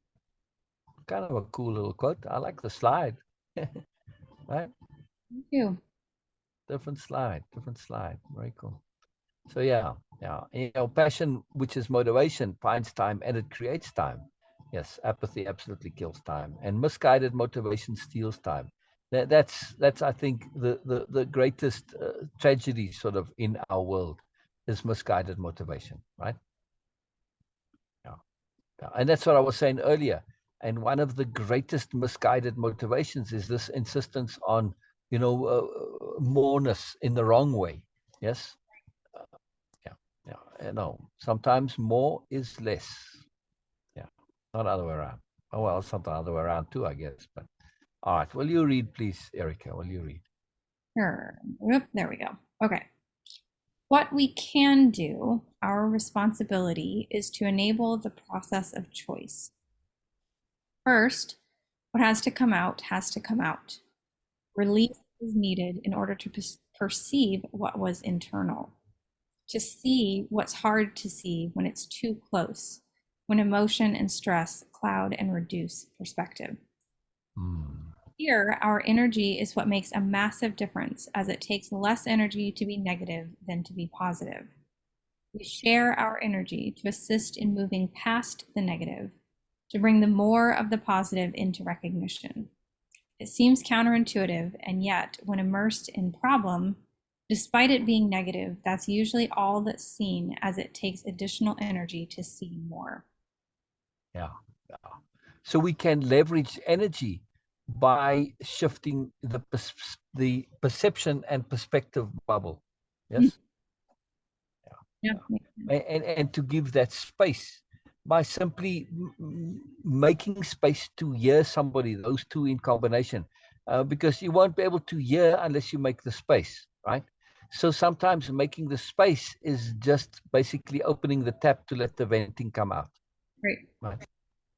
A: Kind of a cool little quote. I like the slide. Right?
B: Thank you.
A: Different slide. Very cool. So yeah. Passion, which is motivation, finds time and it creates time. Yes, apathy absolutely kills time, and misguided motivation steals time. That's I think the greatest tragedy sort of in our world is misguided motivation, right? Yeah. And that's what I was saying earlier. And one of the greatest misguided motivations is this insistence on, moreness in the wrong way. Yes. Yeah. Yeah. No, sometimes more is less. Yeah. Not the other way around. Oh, well, it's not the other way around too, I guess. But all right. Will you read, please, Erica? Will you read?
B: Sure. Oop, there we go. Okay. What we can do, our responsibility, is to enable the process of choice. First, what has to come out has to come out. Release is needed in order to perceive what was internal, to see what's hard to see when it's too close, when emotion and stress cloud and reduce perspective. Here, our energy is what makes a massive difference, as it takes less energy to be negative than to be positive. We share our energy to assist in moving past the negative, to bring the more of the positive into recognition. It seems counterintuitive, and yet, when immersed in problem, despite it being negative, that's usually all that's seen, as it takes additional energy to see more.
A: Yeah. So we can leverage energy by shifting the perception and perspective bubble. Yes.
B: Yeah.
A: And to give that space by simply making space to hear somebody, those two in combination, because you won't be able to hear unless you make the space, right? So sometimes making the space is just basically opening the tap to let the venting come out. Right.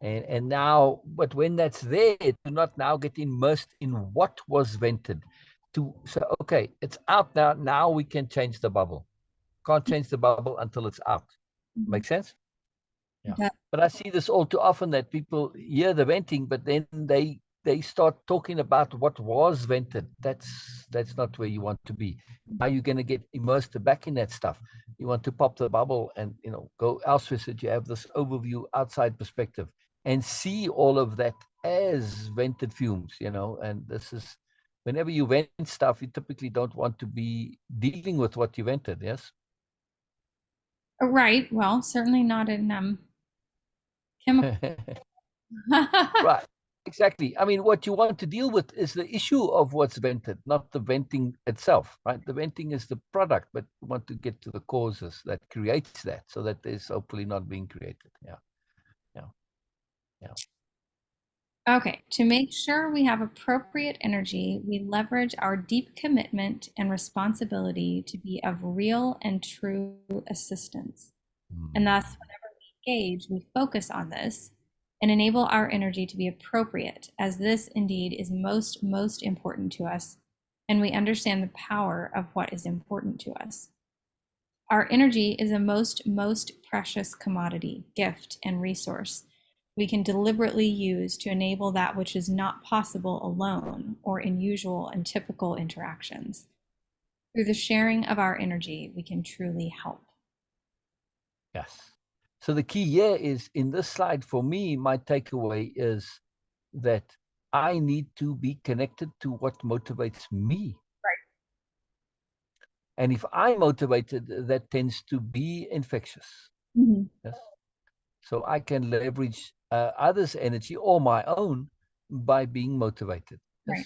A: And now, but when that's there, do not now get immersed in what was vented. To say, okay, it's out now. Now we can change the bubble. Can't change the bubble until it's out. Make sense? Yeah. But I see this all too often, that people hear the venting, but then they start talking about what was vented. That's not where you want to be. Now you're going to get immersed back in that stuff. You want to pop the bubble and go elsewhere, so that you have this overview, outside perspective, and see all of that as vented fumes. And this is whenever you vent stuff, you typically don't want to be dealing with what you vented. Yes.
B: Right. Well, certainly not in chemical.
A: Right. Exactly. I mean, what you want to deal with is the issue of what's vented, not the venting itself, right? The venting is the product, but you want to get to the causes that creates that, so that there's hopefully not being created. Yeah. Yeah. Yeah.
B: Okay, to make sure we have appropriate energy, we leverage our deep commitment and responsibility to be of real and true assistance. And thus, whenever we engage, we focus on this and enable our energy to be appropriate, as this indeed is most important to us, and we understand the power of what is important to us. Our energy is a most precious commodity, gift, and resource we can deliberately use to enable that which is not possible alone or in usual and typical interactions. Through the sharing of our energy, we can truly help.
A: Yes. So the key here is in this slide for me, my takeaway is that I need to be connected to what motivates me.
B: Right.
A: And if I'm motivated, that tends to be infectious.
B: Mm-hmm.
A: Yes. So I can leverage others' energy or my own by being motivated. Yes.
B: Right.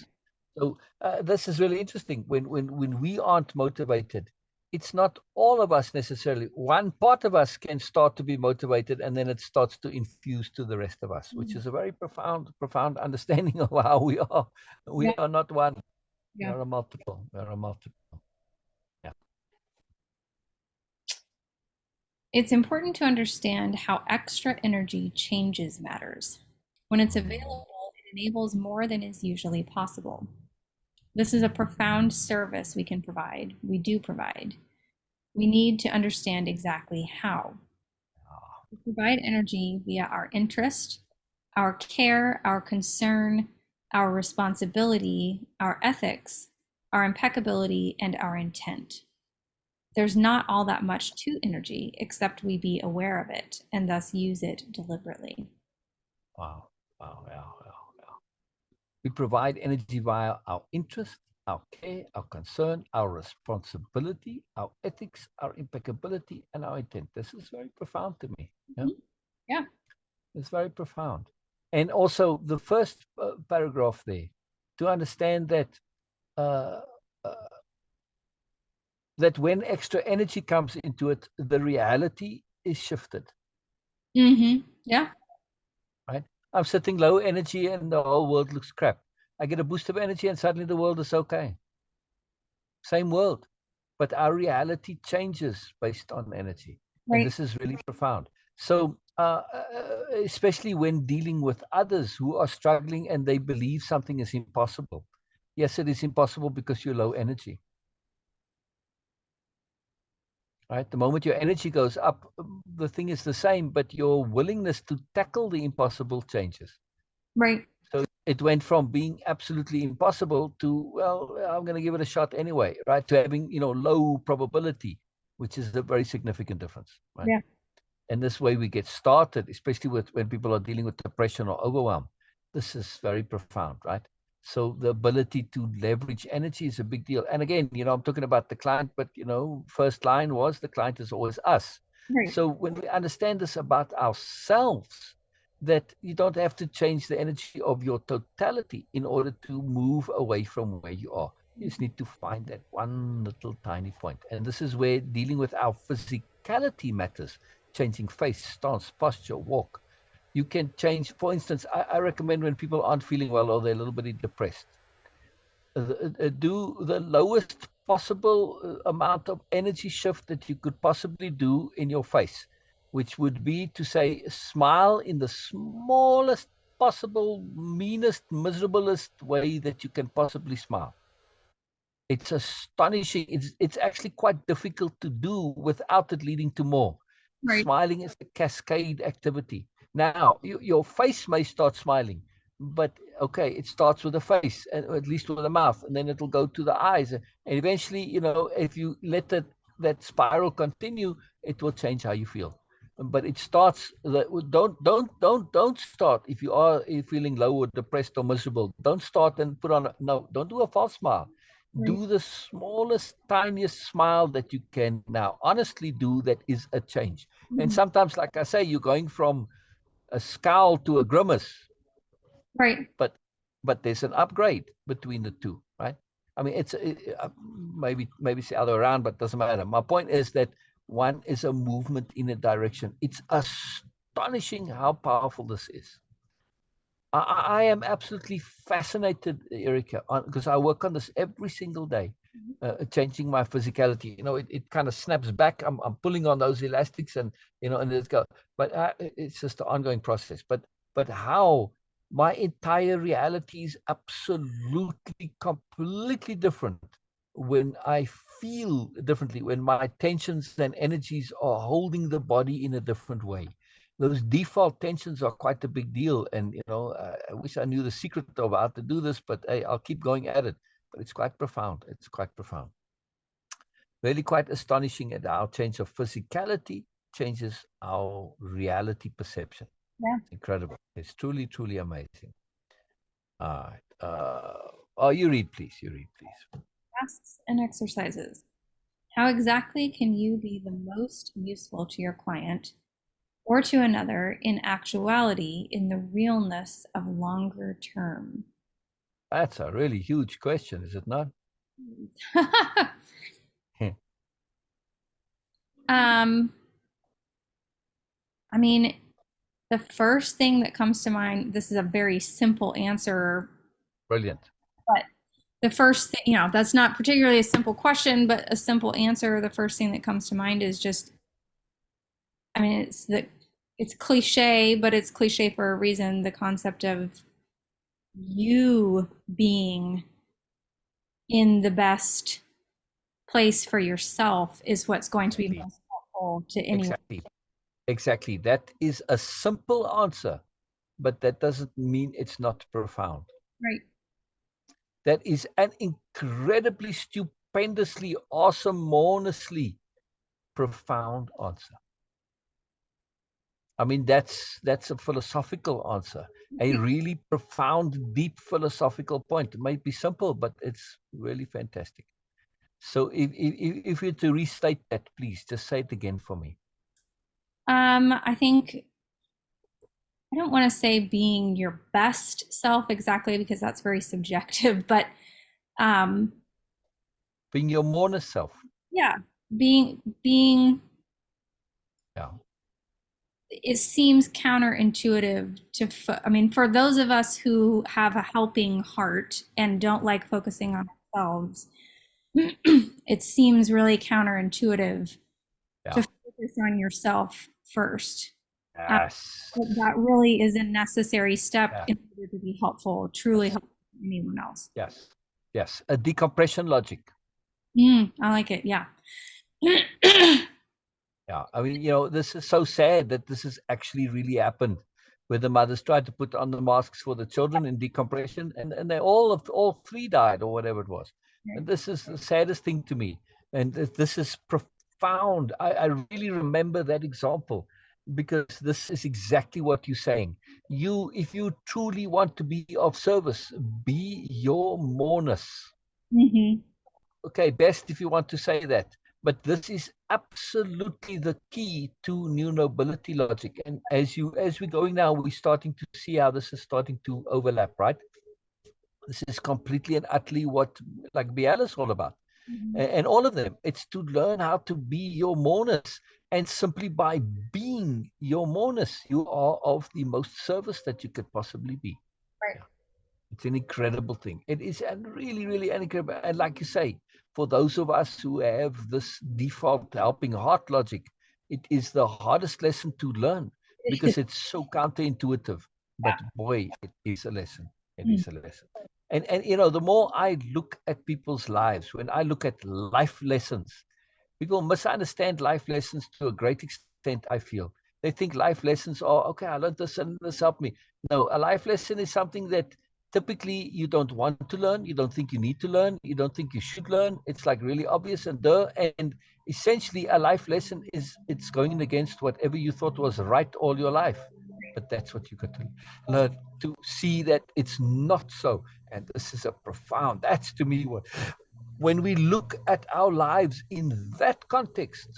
A: So this is really interesting. When we aren't motivated, it's not all of us necessarily. One part of us can start to be motivated, and then it starts to infuse to the rest of us, which is a very profound understanding of how we are. We
B: Yeah.
A: are not one. We
B: Yeah.
A: are a multiple. We are a multiple. Yeah.
B: It's important to understand how extra energy changes matters. When it's available, it enables more than is usually possible. This is a profound service we can provide. We do provide. We need to understand exactly how. We provide energy via our interest, our care, our concern, our responsibility, our ethics, our impeccability, and our intent. There's not all that much to energy except we be aware of it and thus use it deliberately.
A: Wow. Wow. Wow. Wow. Wow. We provide energy via our interest, our care, our concern, our responsibility, our ethics, our impeccability, and our intent. This is very profound to me. Yeah,
B: Yeah.
A: it's very profound. And also the first paragraph there, to understand that uh, uh, that when extra energy comes into it, the reality is shifted.
B: Mm-hmm. Yeah.
A: Right? I'm sitting low energy, and the whole world looks crap. I get a boost of energy, and suddenly the world is okay. Same world, but our reality changes based on energy. And
B: Right.
A: this is really profound. So, especially when dealing with others who are struggling and they believe something is impossible. Yes, it is impossible because you're low energy. Right? The moment your energy goes up, the thing is the same, but your willingness to tackle the impossible changes.
B: Right.
A: So it went from being absolutely impossible to, well, I'm going to give it a shot anyway, right? To having, low probability, which is a very significant difference, right?
B: Yeah.
A: And this way we get started, especially when people are dealing with depression or overwhelm. This is very profound, right? So the ability to leverage energy is a big deal. And again, I'm talking about the client, but, first line was the client is always us.
B: Right.
A: So when we understand this about ourselves, that you don't have to change the energy of your totality in order to move away from where you are. You just need to find that one little tiny point. And this is where dealing with our physicality matters, changing face, stance, posture, walk. You can change, for instance, I recommend when people aren't feeling well or they're a little bit depressed, do the lowest possible amount of energy shift that you could possibly do in your face, which would be to say, smile in the smallest possible, meanest, miserablest way that you can possibly smile. It's astonishing. It's actually quite difficult to do without it leading to more.
B: Right.
A: Smiling is a cascade activity. Now, your face may start smiling, but okay, it starts with the face, and at least with the mouth, and then it'll go to the eyes, and eventually, if you let that spiral continue, it will change how you feel. But it starts. Don't start if you are feeling low or depressed or miserable. Don't start and put on. No, don't do a false smile.
B: Right.
A: Do the smallest, tiniest smile that you can now. Honestly, do that is a change. And
B: Mhm.
A: sometimes, like I say, you're going from a scowl to a grimace,
B: Right.
A: but there's an upgrade between the two, right? I mean, maybe it's the other way around, but it doesn't matter. My point is that one is a movement in a direction. It's astonishing how powerful this is. I am absolutely fascinated, Erica, because I work on this every single day, changing my physicality. It kind of snaps back. I'm pulling on those elastics, and let's go. But it's just an ongoing process. But how my entire reality is absolutely, completely different when I feel differently, when my tensions and energies are holding the body in a different way. Those default tensions are quite a big deal. And, I wish I knew the secret of how to do this, but hey, I'll keep going at it. But it's quite profound. It's quite profound. Really quite astonishing at how change of physicality changes our reality perception.
B: Yeah.
A: It's incredible. It's truly, truly amazing. All right. Oh, you read, please. You read, please.
B: Tasks and exercises. How exactly can you be the most useful to your client or to another in actuality in the realness of longer term?
A: That's a really huge question, is it not?
B: um, I mean, the first thing that comes to mind, this is a very simple answer,
A: Brilliant.
B: but the first thing, that's not particularly a simple question, but a simple answer. The first thing that comes to mind is just, I mean, it's cliche, but it's cliche for a reason. The concept of you being in the best place for yourself is what's going to be
A: Exactly.
B: most helpful to anyone.
A: Exactly. Exactly. That is a simple answer, but that doesn't mean it's not profound.
B: Right.
A: That is an incredibly, stupendously, awesomenessly profound answer. I mean, that's a philosophical answer, a really profound, deep philosophical point. It might be simple, but it's really fantastic. So if you were to restate that, please just say it again for me.
B: I think I don't want to say being your best self exactly because that's very subjective, but um,
A: Being your mourners self.
B: yeah, being
A: Yeah.
B: it seems counterintuitive to I mean, for those of us who have a helping heart and don't like focusing on ourselves, it seems really counterintuitive to
A: Yeah.
B: focus on yourself first. Um,
A: Yes.
B: but that really is a necessary step
A: Yeah.
B: in order to be helpful, truly
A: Yes.
B: helpful to anyone else.
A: Yes. Yes. A decompression logic.
B: I like it. Yeah.
A: Yeah, I mean, this is so sad that this has actually really happened, where the mothers tried to put on the masks for the children in decompression, and they all three died or whatever it was. And this is the saddest thing to me, and this is profound. I really remember that example because this is exactly what you're saying. If you truly want to be of service, be your mourners.
B: Hmm.
A: Okay, best if you want to say that. But this is absolutely the key to new nobility logic. And as we're going now, we're starting to see how this is starting to overlap, right? This is completely and utterly what like Biel is all about. And all of them. It's to learn how to be your mourners. And simply by being your mourners, you are of the most service that you could possibly be.
B: Right.
A: Yeah. It's an incredible thing. It is a really, really incredible. And like you say, for those of us who have this default helping heart logic, it is the hardest lesson to learn because it's so counterintuitive. But boy, it is a lesson. It is a lesson. And the more I look at people's lives, when I look at life lessons, people misunderstand life lessons to a great extent, I feel. They think life lessons are, okay, I learned this and this helped me. No, a life lesson is something that typically you don't want to learn, you don't think you need to learn, you don't think you should learn. It's like really obvious and duh. And essentially a life lesson is it's going against whatever you thought was right all your life. But that's what you got to learn to see that it's not so. And this is a profound, that's to me what, when we look at our lives in that context,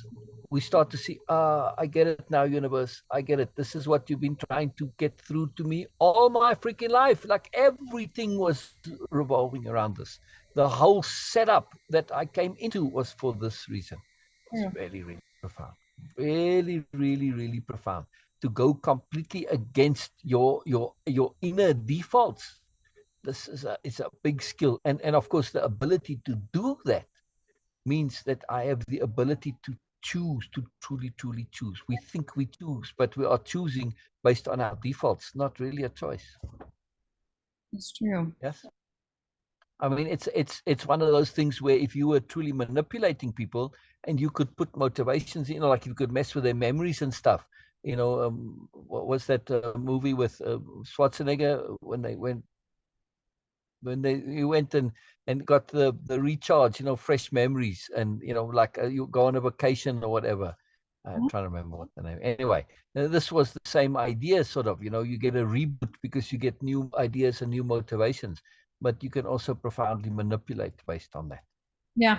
A: we start to see, I get it now, universe. I get it. This is what you've been trying to get through to me all my freaking life. Like everything was revolving around this. The whole setup that I came into was for this reason. It's really, really profound. Really, really, really profound. To go completely against your inner defaults. This is it's a big skill. And of course, the ability to do that means that I have the ability to choose, to truly, truly choose. We think we choose, but we are choosing based on our defaults, not really a choice.
B: It's true.
A: Yes. I mean, it's one of those things where if you were truly manipulating people and you could put motivations, you know, like you could mess with their memories and stuff. You know, what was that movie with Schwarzenegger when they went you went and got the recharge, you know, fresh memories, and you know, like you go on a vacation or whatever. I'm trying to remember what the name. Anyway, this was the same idea, sort of. You know, you get a reboot because you get new ideas and new motivations, but you can also profoundly manipulate based on that.
B: Yeah.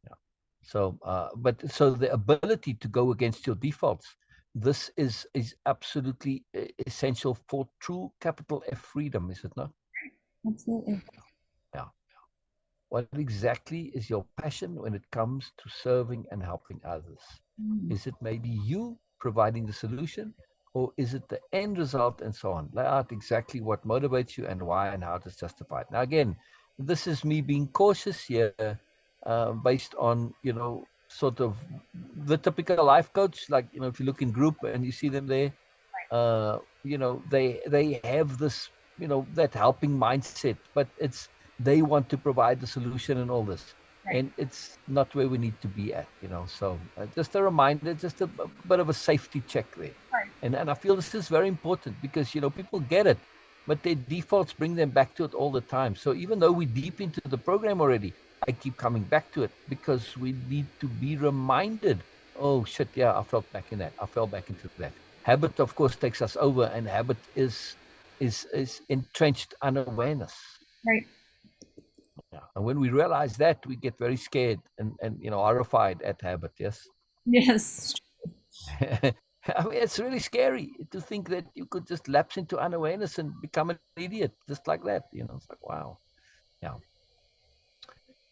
A: Yeah. So, but so the ability to go against your defaults, this is absolutely essential for true capital F freedom, is it not?
B: Absolutely.
A: Yeah. What exactly is your passion when it comes to serving and helping others? Is it maybe you providing the solution, or is it the end result, and so on? Lay out exactly what motivates you and why and how it's justified. Now, again, this is me being cautious here, based on, you know, sort of the typical life coach. Like, you know, if you look in group and you see them there, you know, they have this, you know, that helping mindset, but it's, they want to provide the solution and all this. Right. And it's not where we need to be at, you know. So just a reminder, just a bit of a safety check there. Right. And I feel this is very important because, you know, people get it, but their defaults bring them back to it all the time. So even though we're deep into the program already, I keep coming back to it because we need to be reminded, oh shit, yeah, I felt back in that. I fell back into that. Habit, of course, takes us over, and habit is entrenched unawareness. Right. Yeah. And when we realize that, we get very scared and you know, horrified at habit. Yes.
B: Yes.
A: I mean, it's really scary to think that you could just lapse into unawareness and become an idiot just like that. You know, it's like, wow. Yeah.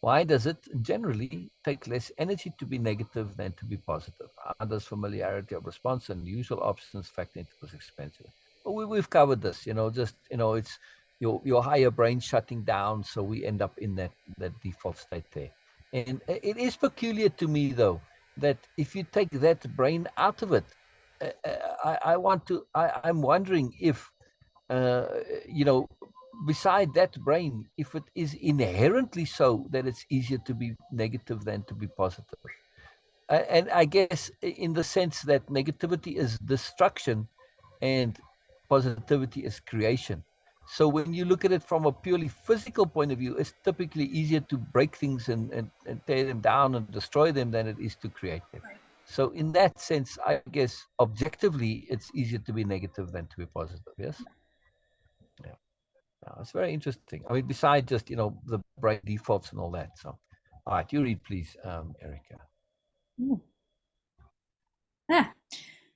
A: Why does it generally take less energy to be negative than to be positive? How does familiarity of response and usual options factor into this expensive? Well, we've covered this, you know, just, you know, it's your higher brain shutting down. So we end up in that default state there. And it is peculiar to me, though, that if you take that brain out of it, I'm wondering if, you know, beside that brain, if it is inherently so that it's easier to be negative than to be positive. And I guess in the sense that negativity is destruction and positivity is creation. So when you look at it from a purely physical point of view, it's typically easier to break things and tear them down and destroy them than it is to create them. Right. So in that sense, I guess objectively, it's easier to be negative than to be positive. Yes. Yeah. It's very interesting. I mean, besides just, you know, the brain defaults and all that. So, all right, you read, please, Erica.
B: Ah.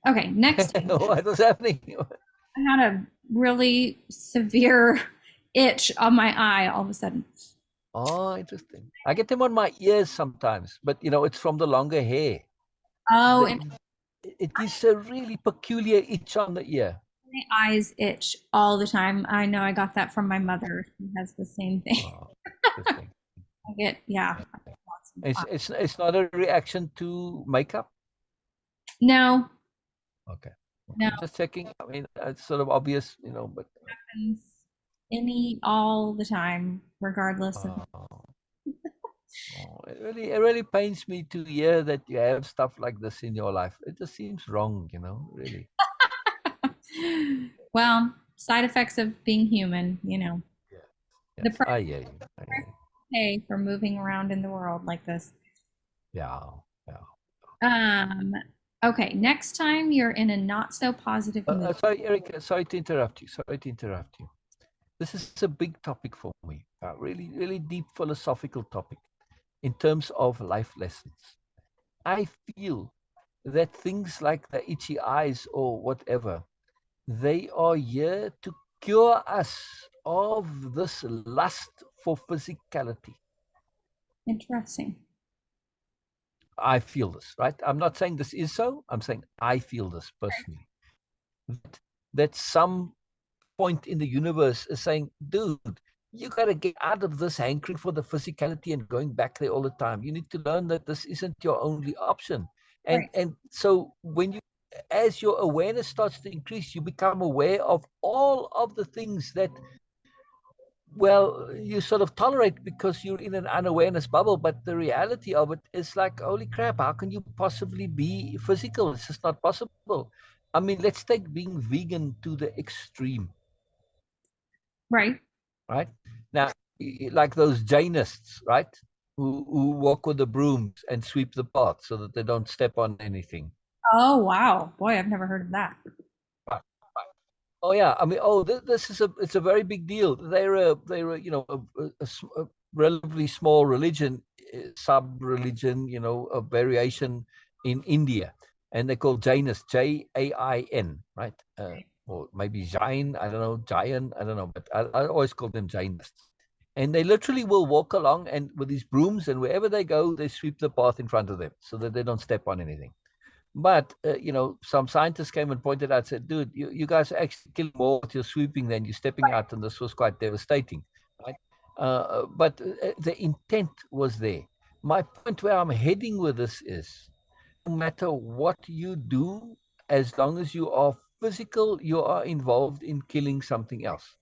B: Okay, next.
A: What was happening?
B: I had a really severe itch on my eye all of a sudden.
A: Oh, interesting. I get them on my ears sometimes, but, you know, it's from the longer hair.
B: Oh,
A: it is a really peculiar itch on the ear.
B: My eyes itch all the time. I know I got that from my mother, who has the same thing.
A: Oh, interesting.
B: I get, yeah.
A: It's not a reaction to makeup?
B: No.
A: Okay.
B: No.
A: Just checking. I mean, it's sort of obvious, you know, but
B: it happens all the time, regardless of.
A: It really pains me to hear that you have stuff like this in your life. It just seems wrong, you know, really.
B: Well, side effects of being human, you know. The
A: yes.
B: price
A: I hear you. I hear you.
B: pay for moving around in the world like this.
A: Yeah, yeah.
B: Um, okay, next time you're in a not so positive mood.
A: Sorry, Eric. Sorry to interrupt you. Sorry to interrupt you. This is a big topic for me. A really, really deep philosophical topic in terms of life lessons. I feel that things like the itchy eyes or whatever, they are here to cure us of this lust for physicality.
B: Interesting.
A: I feel this, right? I'm not saying this is so. I'm saying I feel this personally. That some point in the universe is saying, dude, you got to get out of this hankering for the physicality and going back there all the time. You need to learn that this isn't your only option.
B: Right.
A: And so when you, as your awareness starts to increase, you become aware of all of the things that, well, you sort of tolerate because you're in an unawareness bubble. But the reality of it is like, holy crap, how can you possibly be physical? It's just not possible. I mean, let's take being vegan to the extreme,
B: Right.
A: right? Now, like those Jainists, right? Who walk with the brooms and sweep the path so that they don't step on anything.
B: Oh, wow. Boy, I've never heard of that.
A: Right. Oh yeah, I mean, oh, this is it's a very big deal. They're you know a relatively small religion, sub-religion, you know, a variation in India, and they're called Jainis, Jain, right? Or maybe Jain, I don't know, Jain, I don't know, but I always call them Jainists. And they literally will walk along and with these brooms, and wherever they go, they sweep the path in front of them so that they don't step on anything. But you know, some scientists came and pointed out, said, "Dude, you guys are actually killing more with your sweeping than you're stepping out, and this was quite devastating, right?" But the intent was there. My point where I'm heading with this is, no matter what you do, as long as you are physical, you are involved in killing something else.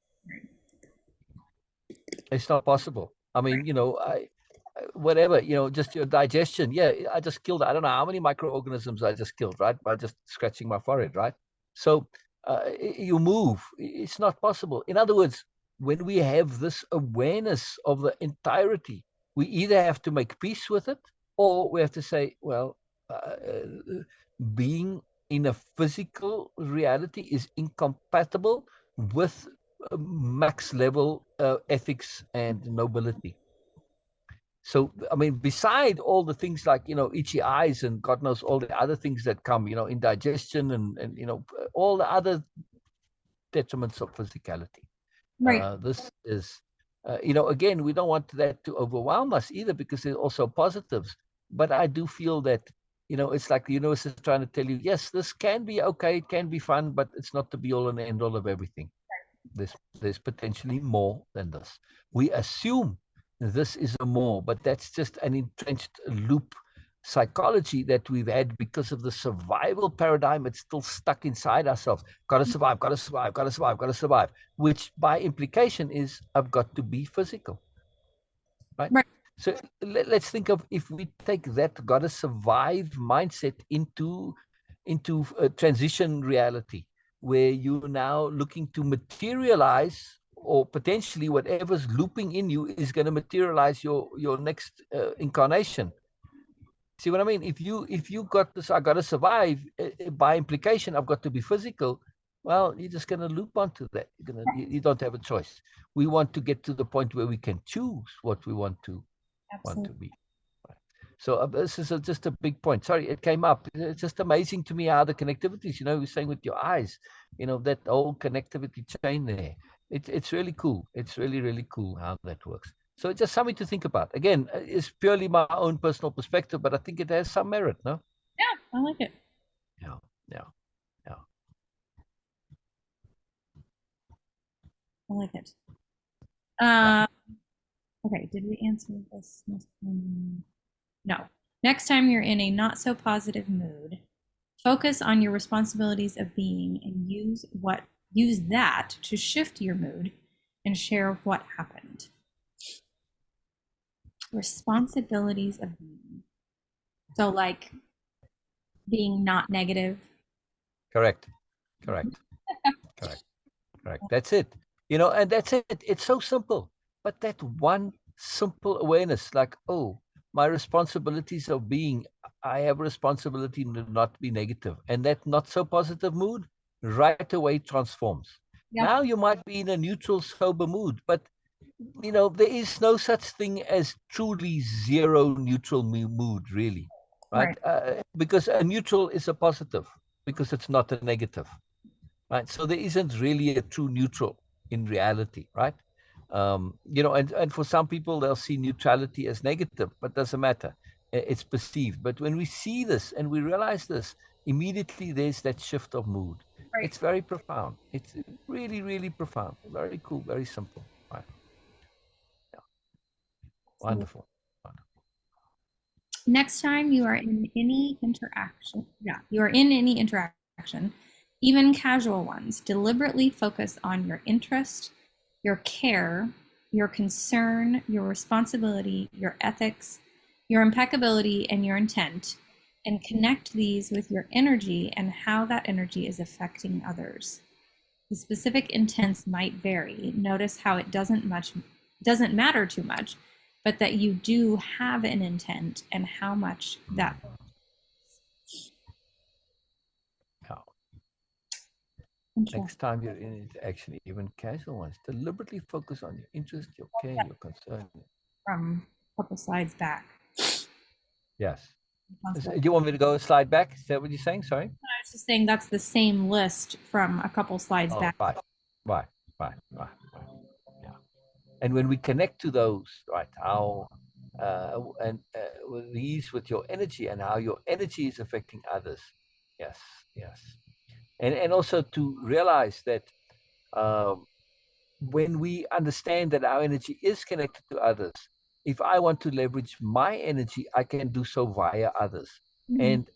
A: It's not possible. I mean, you know, whatever, you know, just your digestion. Yeah, I just killed, I don't know how many microorganisms I just killed, right? By just scratching my forehead, right? So you move. It's not possible. In other words, when we have this awareness of the entirety, we either have to make peace with it or we have to say, well, being in a physical reality is incompatible with max level ethics and nobility. So, I mean, beside all the things like, you know, itchy eyes and God knows all the other things that come, you know, indigestion and you know, all the other detriments of physicality.
B: Right.
A: This is, you know, again, we don't want that to overwhelm us either because there's also positives. But I do feel that, you know, it's like the universe is trying to tell you, yes, this can be okay, it can be fun, but it's not the be all and end all of everything. There's potentially more than this. We assume this is a more, but that's just an entrenched loop psychology that we've had because of the survival paradigm. It's still stuck inside ourselves. Got to survive, got to survive, got to survive, got to survive, which by implication is I've got to be physical, right?
B: Right.
A: So let's think of if we take that got to survive mindset into a transition reality where you're now looking to materialize or potentially whatever's looping in you is going to materialize your next incarnation. See what I mean? If you got this, I got to survive. By implication, I've got to be physical. Well, you're just going to loop onto that. You don't have a choice. We want to get to the point where we can choose what we want to
B: Absolutely.
A: be. So this is just a big point. Sorry, it came up. It's just amazing to me how the connectivities, you know, you're saying with your eyes, you know, that whole connectivity chain there. It's really cool. It's really, really cool how that works. So it's just something to think about. Again, it's purely my own personal perspective, but I think it has some merit, no?
B: Yeah, I like it.
A: Yeah, yeah, yeah.
B: I like it.
A: Yeah.
B: Uh, okay, did we answer this? No. Next time you're in a not so positive mood, focus on your responsibilities of being and use that to shift your mood and share what happened. Responsibilities of being. So like being not negative.
A: Correct. Correct. Correct. Correct. That's it. You know, and that's it. It's so simple. but that one simple awareness, like, oh, my responsibilities of being, I have a responsibility to not be negative, and that not so positive mood right away transforms.
B: Yep.
A: Now you might be in a neutral, sober mood, but there is no such thing as truly zero neutral mood, really, right?
B: Right.
A: Because a neutral is a positive, because it's not a negative, right? So there isn't really a true neutral in reality, right? And for some people, they'll see neutrality as negative, but doesn't matter. It's perceived. But when we see this and we realize this, immediately there's that shift of mood.
B: Right.
A: It's very profound. It's really, really profound. Very cool, very simple. Right. Yeah.
B: So
A: Wonderful.
B: next time you are in any interaction, even casual ones, deliberately focus on your interest, your care, your concern, your responsibility, your ethics, your impeccability, and your intent, and connect these with your energy and how that energy is affecting others. The specific intents might vary. Notice how it doesn't matter too much, but that you do have an intent and how much that.
A: Yeah. Next time you're in interaction, even casual ones, deliberately focus on your interest, your care, your concern.
B: From a couple slides back.
A: Yes. Do you want me to go a slide back? Is that what you're saying? Sorry.
B: I was just saying that's the same list from a couple slides back.
A: Right. Yeah. And when we connect to those, right, how these with your energy and how your energy is affecting others. Yes. And also to realize that when we understand that our energy is connected to others, if I want to leverage my energy, I can do so via others.
B: Mhm.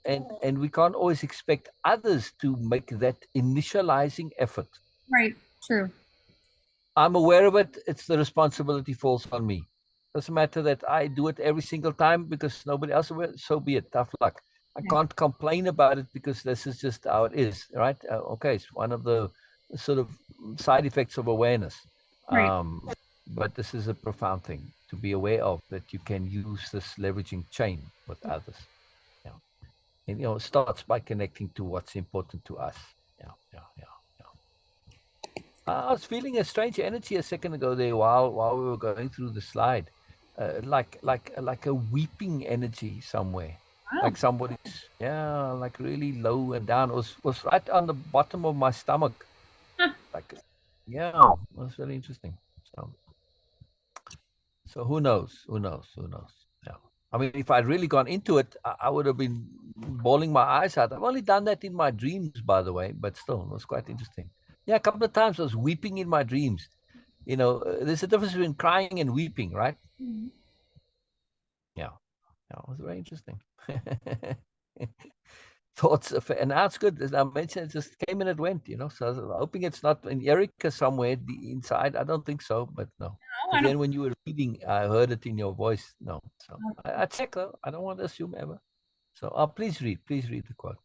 A: And we can't always expect others to make that initializing effort.
B: Right. True.
A: I'm aware of it. It's the responsibility falls on me. Doesn't matter that I do it every single time because nobody else will. So be it. Tough luck. I can't complain about it because this is just how it is, right? Okay, it's one of the sort of side effects of awareness.
B: Right.
A: But this is a profound thing to be aware of, that you can use this leveraging chain with others. Yeah. And it starts by connecting to what's important to us. Yeah. I was feeling a strange energy a second ago there while we were going through the slide, like a weeping energy somewhere,
B: Wow.
A: like somebody's like really low and down. It was right on the bottom of my stomach,
B: Huh.
A: like it was very interesting. So who knows? Yeah. I mean, if I'd really gone into it, I would have been bawling my eyes out. I've only done that in my dreams, by the way, but still, it was quite interesting. Yeah, a couple of times I was weeping in my dreams. There's a difference between crying and weeping, right?
B: Mhm.
A: Yeah, it was very interesting. Thoughts of, and that's good. As I mentioned, it just came and it went, So I was hoping it's not in Erica somewhere inside. I don't think so, but no.
B: Oh, I
A: Because
B: don't.
A: then when you were reading, I heard it in your voice. No, so I check though. I don't want to assume ever. So please read the quote.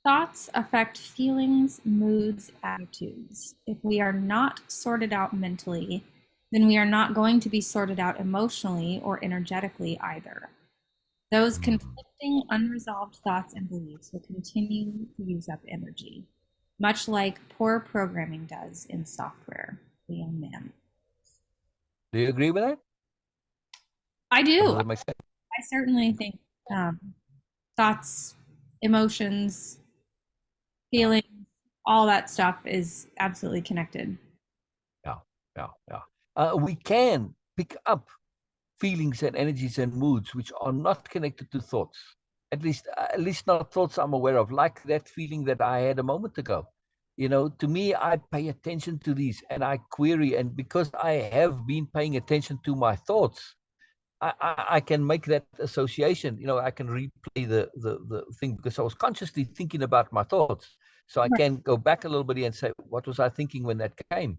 B: Thoughts affect feelings, moods, attitudes. If we are not sorted out mentally, then we are not going to be sorted out emotionally or energetically either. Those conflicting, unresolved thoughts and beliefs will continue to use up energy, much like poor programming does in software. The young man.
A: Do you agree with that?
B: I
A: Or does
B: do.
A: it make sense?
B: I certainly think thoughts, emotions,
A: Yeah,
B: feelings, all that stuff is absolutely connected.
A: yeah, yeah. We can pick up feelings and energies and moods which are not connected to thoughts. At least not thoughts I'm aware of, like that feeling that I had a moment ago. To me, I pay attention to these and I query, and because I have been paying attention to my thoughts, I can make that association. I can replay the thing because I was consciously thinking about my thoughts. So I
B: Right.
A: can go back a little bit and say, what was I thinking when that came?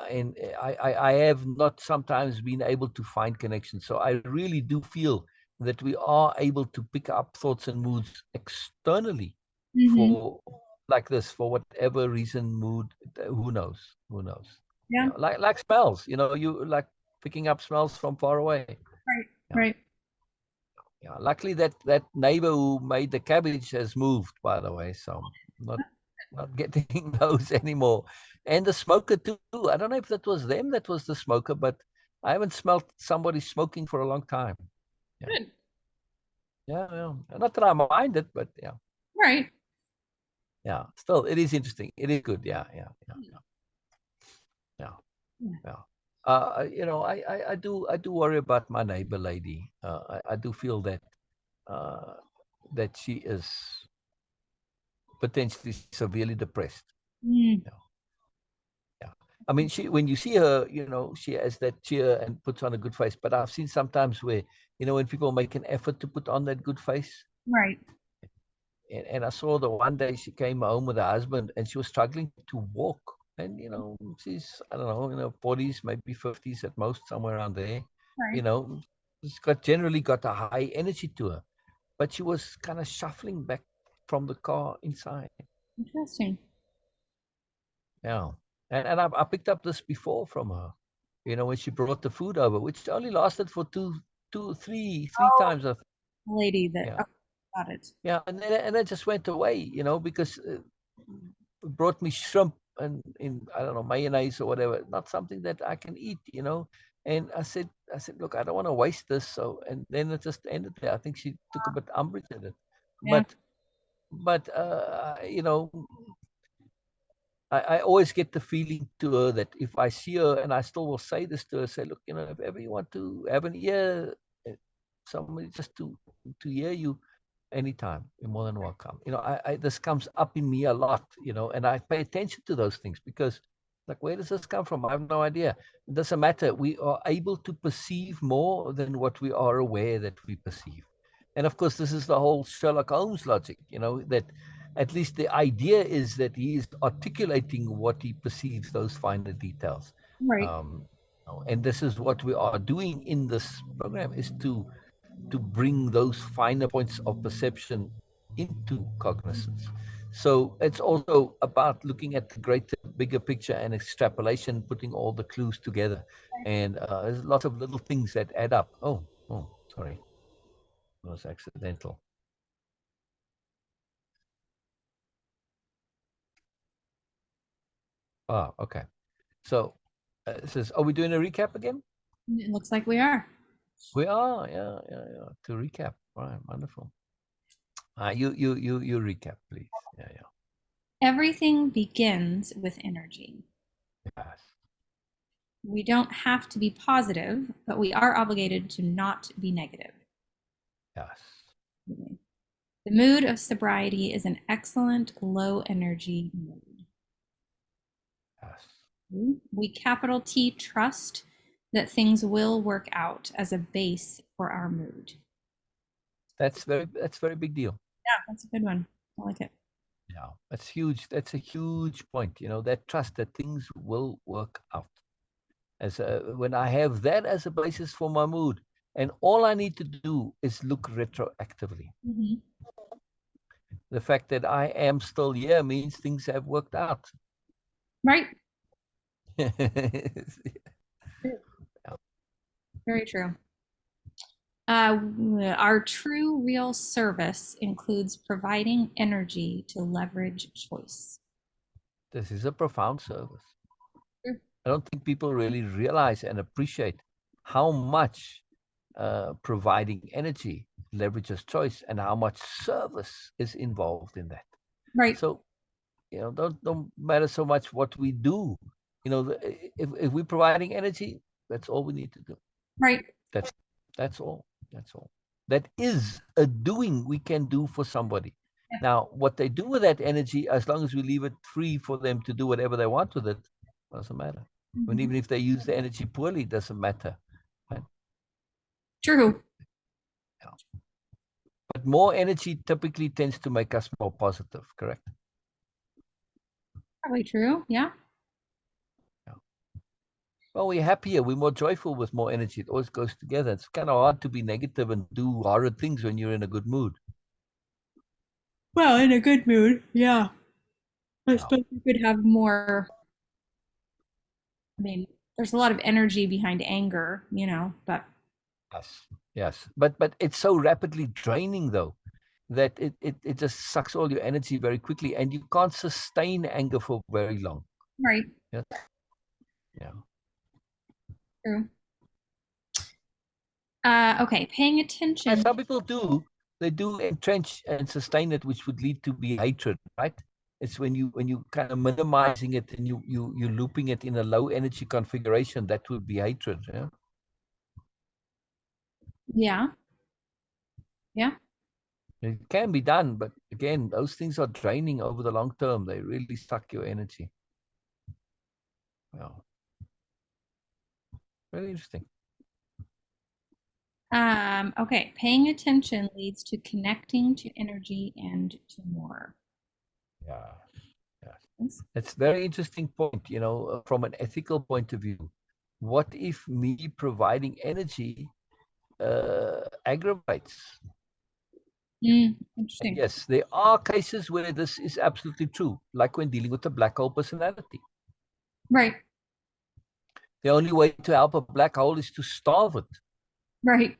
A: And I have not sometimes been able to find connections. So I really do feel that we are able to pick up thoughts and moods externally
B: Mm-hmm.
A: for like this, for whatever reason, mood, who knows?
B: Yeah.
A: Like smells, you like picking up smells from far away.
B: Right.
A: Yeah.
B: Right.
A: Yeah. Luckily, that neighbor who made the cabbage has moved, by the way, so I'm not getting those anymore. And the smoker too. I don't know if that was them that was the smoker, but I haven't smelled somebody smoking for a long time. Yeah.
B: Good.
A: Yeah, yeah. Not that I mind it, but yeah.
B: Right.
A: Yeah. Still, it is interesting. It is good. Yeah, yeah, yeah, yeah,
B: Yeah.
A: yeah. I do worry about my neighbor lady. I do feel uh, that she is potentially severely depressed.
B: Mm.
A: Yeah, yeah. I mean, when you see her, she has that cheer and puts on a good face. But I've seen sometimes where, when people make an effort to put on that good face.
B: Right.
A: And I saw the one day she came home with her husband and she was struggling to walk. And, she's, I don't know, 40s, maybe 50s at most, somewhere around there.
B: Right.
A: She's generally got a high energy to her. But she was kind of shuffling back from the car inside.
B: Interesting.
A: Yeah. And I picked up this before from her, when she brought the food over, which only lasted for three
B: Oh,
A: times.
B: the lady that
A: Yeah.
B: got it.
A: Yeah. And then just went away, because brought me shrimp and in, I don't know, mayonnaise or whatever, not something that I can eat, And I said, look, I don't want to waste this. So, and then it just ended there. I think she took a bit umbrage at it,
B: Yeah.
A: but I always get the feeling to her that if I see her, and I still will say this to her, say, look, if ever you want to have an ear, somebody just to hear you, anytime, you're more than welcome. This comes up in me a lot, and I pay attention to those things because, like, where does this come from? I have no idea. It doesn't matter. We are able to perceive more than what we are aware that we perceive. And of course, this is the whole Sherlock Holmes logic, that at least the idea is that he is articulating what he perceives, those finer details.
B: Right.
A: Um, and this is what we are doing in this program, is to bring those finer points of perception into cognizance. So it's also about looking at the greater, bigger picture and extrapolation, putting all the clues together. And there's lots of little things that add up. Oh, sorry. It was accidental. Oh, okay. So it says, are we doing a recap again?
B: It looks like we are.
A: We are, yeah, yeah, yeah. To recap, right? Wonderful. You recap, please. Yeah, yeah.
B: Everything begins with energy.
A: Yes,
B: We don't have to be positive, but we are obligated to not be negative.
A: yes,
B: The mood of sobriety is an excellent low energy mood.
A: yes.
B: We capital T trust that things will work out as a base for our mood.
A: That's very big deal.
B: Yeah, that's a good one. I like it.
A: Yeah, that's huge. That's a huge point. That trust that things will work out. When I have that as a basis for my mood, and all I need to do is look retroactively.
B: Mm-hmm.
A: The fact that I am still here means things have worked out.
B: Right.
A: Yeah.
B: Very true. Our true real service includes providing energy to leverage choice.
A: This is a profound service.
B: Sure.
A: I don't think people really realize and appreciate how much providing energy leverages choice and how much service is involved in that.
B: Right.
A: So, don't matter so much what we do. If we're providing energy, that's all we need to do.
B: Right.
A: That's all. That's all. That is a doing we can do for somebody.
B: Yeah.
A: Now, what they do with that energy, as long as we leave it free for them to do whatever they want with it, doesn't matter.
B: Mm-hmm.
A: And even if they use the energy poorly, it doesn't matter. Right?
B: True.
A: Yeah. But more energy typically tends to make us more positive, correct?
B: Probably true. Yeah.
A: Yeah. Well, we're happier, we're more joyful with more energy. It always goes together. It's kind of hard to be negative and do horrid things when you're in a good mood.
B: Well, in a good mood. Yeah. I
A: Yeah.
B: suppose you could have more. I mean, there's a lot of energy behind anger, but
A: Yes, yes. But it's so rapidly draining though that it just sucks all your energy very quickly, and you can't sustain anger for very long.
B: right.
A: Yeah. Yeah.
B: True. Okay, paying attention.
A: Some people do. They do entrench and sustain it, which would lead to be hatred, right? It's when you kind of minimizing it and you looping it in a low energy configuration, that would be hatred. Yeah.
B: Yeah. Yeah.
A: It can be done, but again, those things are draining over the long term. They really suck your energy. Wow. Very interesting.
B: Okay, paying attention leads to connecting to energy and to more.
A: Yeah. Yeah. It's a very interesting point, from an ethical point of view. What if me providing energy aggravates? And
B: Interesting.
A: yes, there are cases where this is absolutely true, like when dealing with the black hole personality.
B: Right.
A: The only way to help a black hole is to starve it.
B: Right.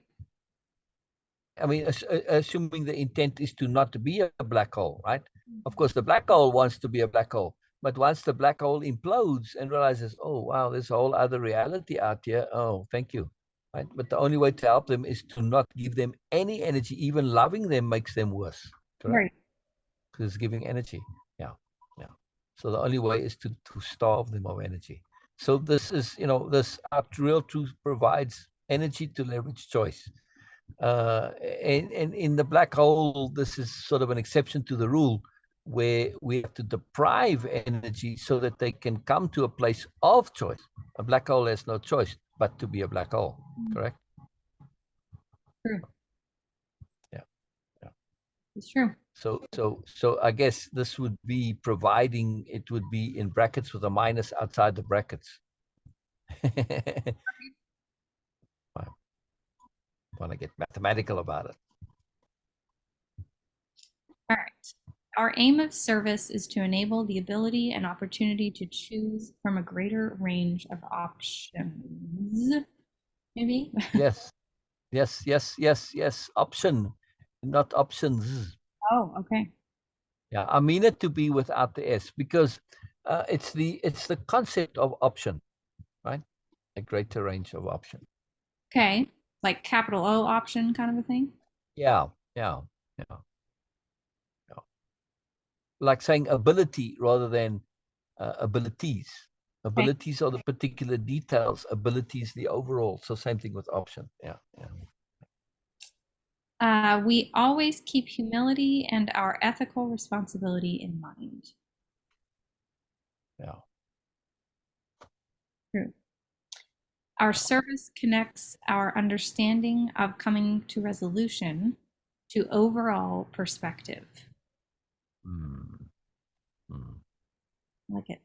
A: I mean, assuming the intent is to not be a black hole, right? Of course, the black hole wants to be a black hole. But once the black hole implodes and realizes, oh, wow, there's a whole other reality out here. Oh, thank you. Right? But the only way to help them is to not give them any energy. Even loving them makes them worse. Correct?
B: Right.
A: Because it's giving energy. Yeah. Yeah. So the only way is to starve them of energy. So this is, this real truth provides energy to leverage choice. And in the black hole, this is sort of an exception to the rule, where we have to deprive energy so that they can come to a place of choice. A black hole has no choice but to be a black hole. Correct?
B: True.
A: Yeah. Yeah.
B: It's true.
A: So I guess this would be providing, it would be in brackets with a minus outside the brackets. Want to get mathematical about it.
B: All right. Our aim of service is to enable the ability and opportunity to choose from a greater range of options. Maybe?
A: Yes. Yes, yes, yes, yes. Option, not options.
B: Oh, okay.
A: Yeah, I mean it to be without the S, because it's the concept of option, right? A greater range of option.
B: Okay. Like capital O option kind of a thing?
A: Yeah, yeah, yeah, yeah. Like saying ability rather than abilities.
B: Okay.
A: Abilities are the particular details. Abilities the overall. So same thing with option. Yeah, yeah.
B: We always keep humility and our ethical responsibility in mind.
A: Yeah.
B: True. Our service connects our understanding of coming to resolution to overall perspective.
A: Mm, mm.
B: I like it.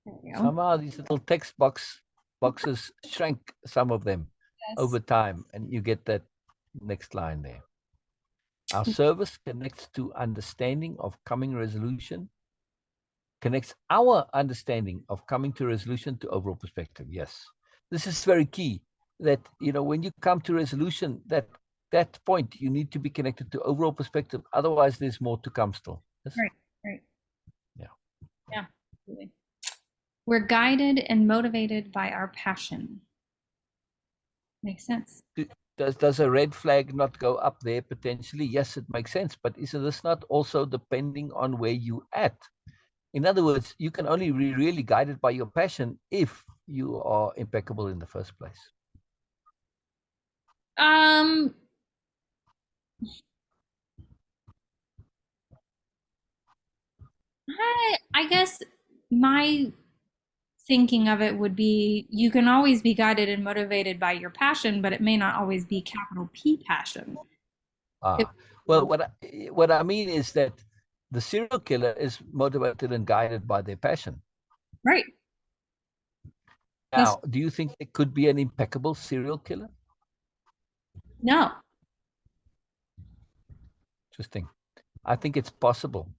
B: There we go.
A: Somehow these little text boxes shrank, some of them,
B: Yes.
A: over time, and you get that next line there. Our service connects to understanding of coming resolution, connects our understanding of coming to resolution to overall perspective. Yes, this is very key. That when you come to resolution, that point you need to be connected to overall perspective. Otherwise, there's more to come still. Yes?
B: Right. Right.
A: Yeah.
B: Yeah. Absolutely. We're guided and motivated by our passion. Makes sense.
A: Does a red flag not go up there potentially? Yes, it makes sense. But isn't this not also depending on where you at? In other words, you can only be really guided by your passion if you are impeccable in the first place.
B: Um, I guess my thinking of it would be you can always be guided and motivated by your passion, but it may not always be capital P passion. It,
A: Well, what I mean is that the serial killer is motivated and guided by their passion.
B: right. That's
A: Now, do you think it could be an impeccable serial killer?
B: no.
A: Interesting. I think it's possible.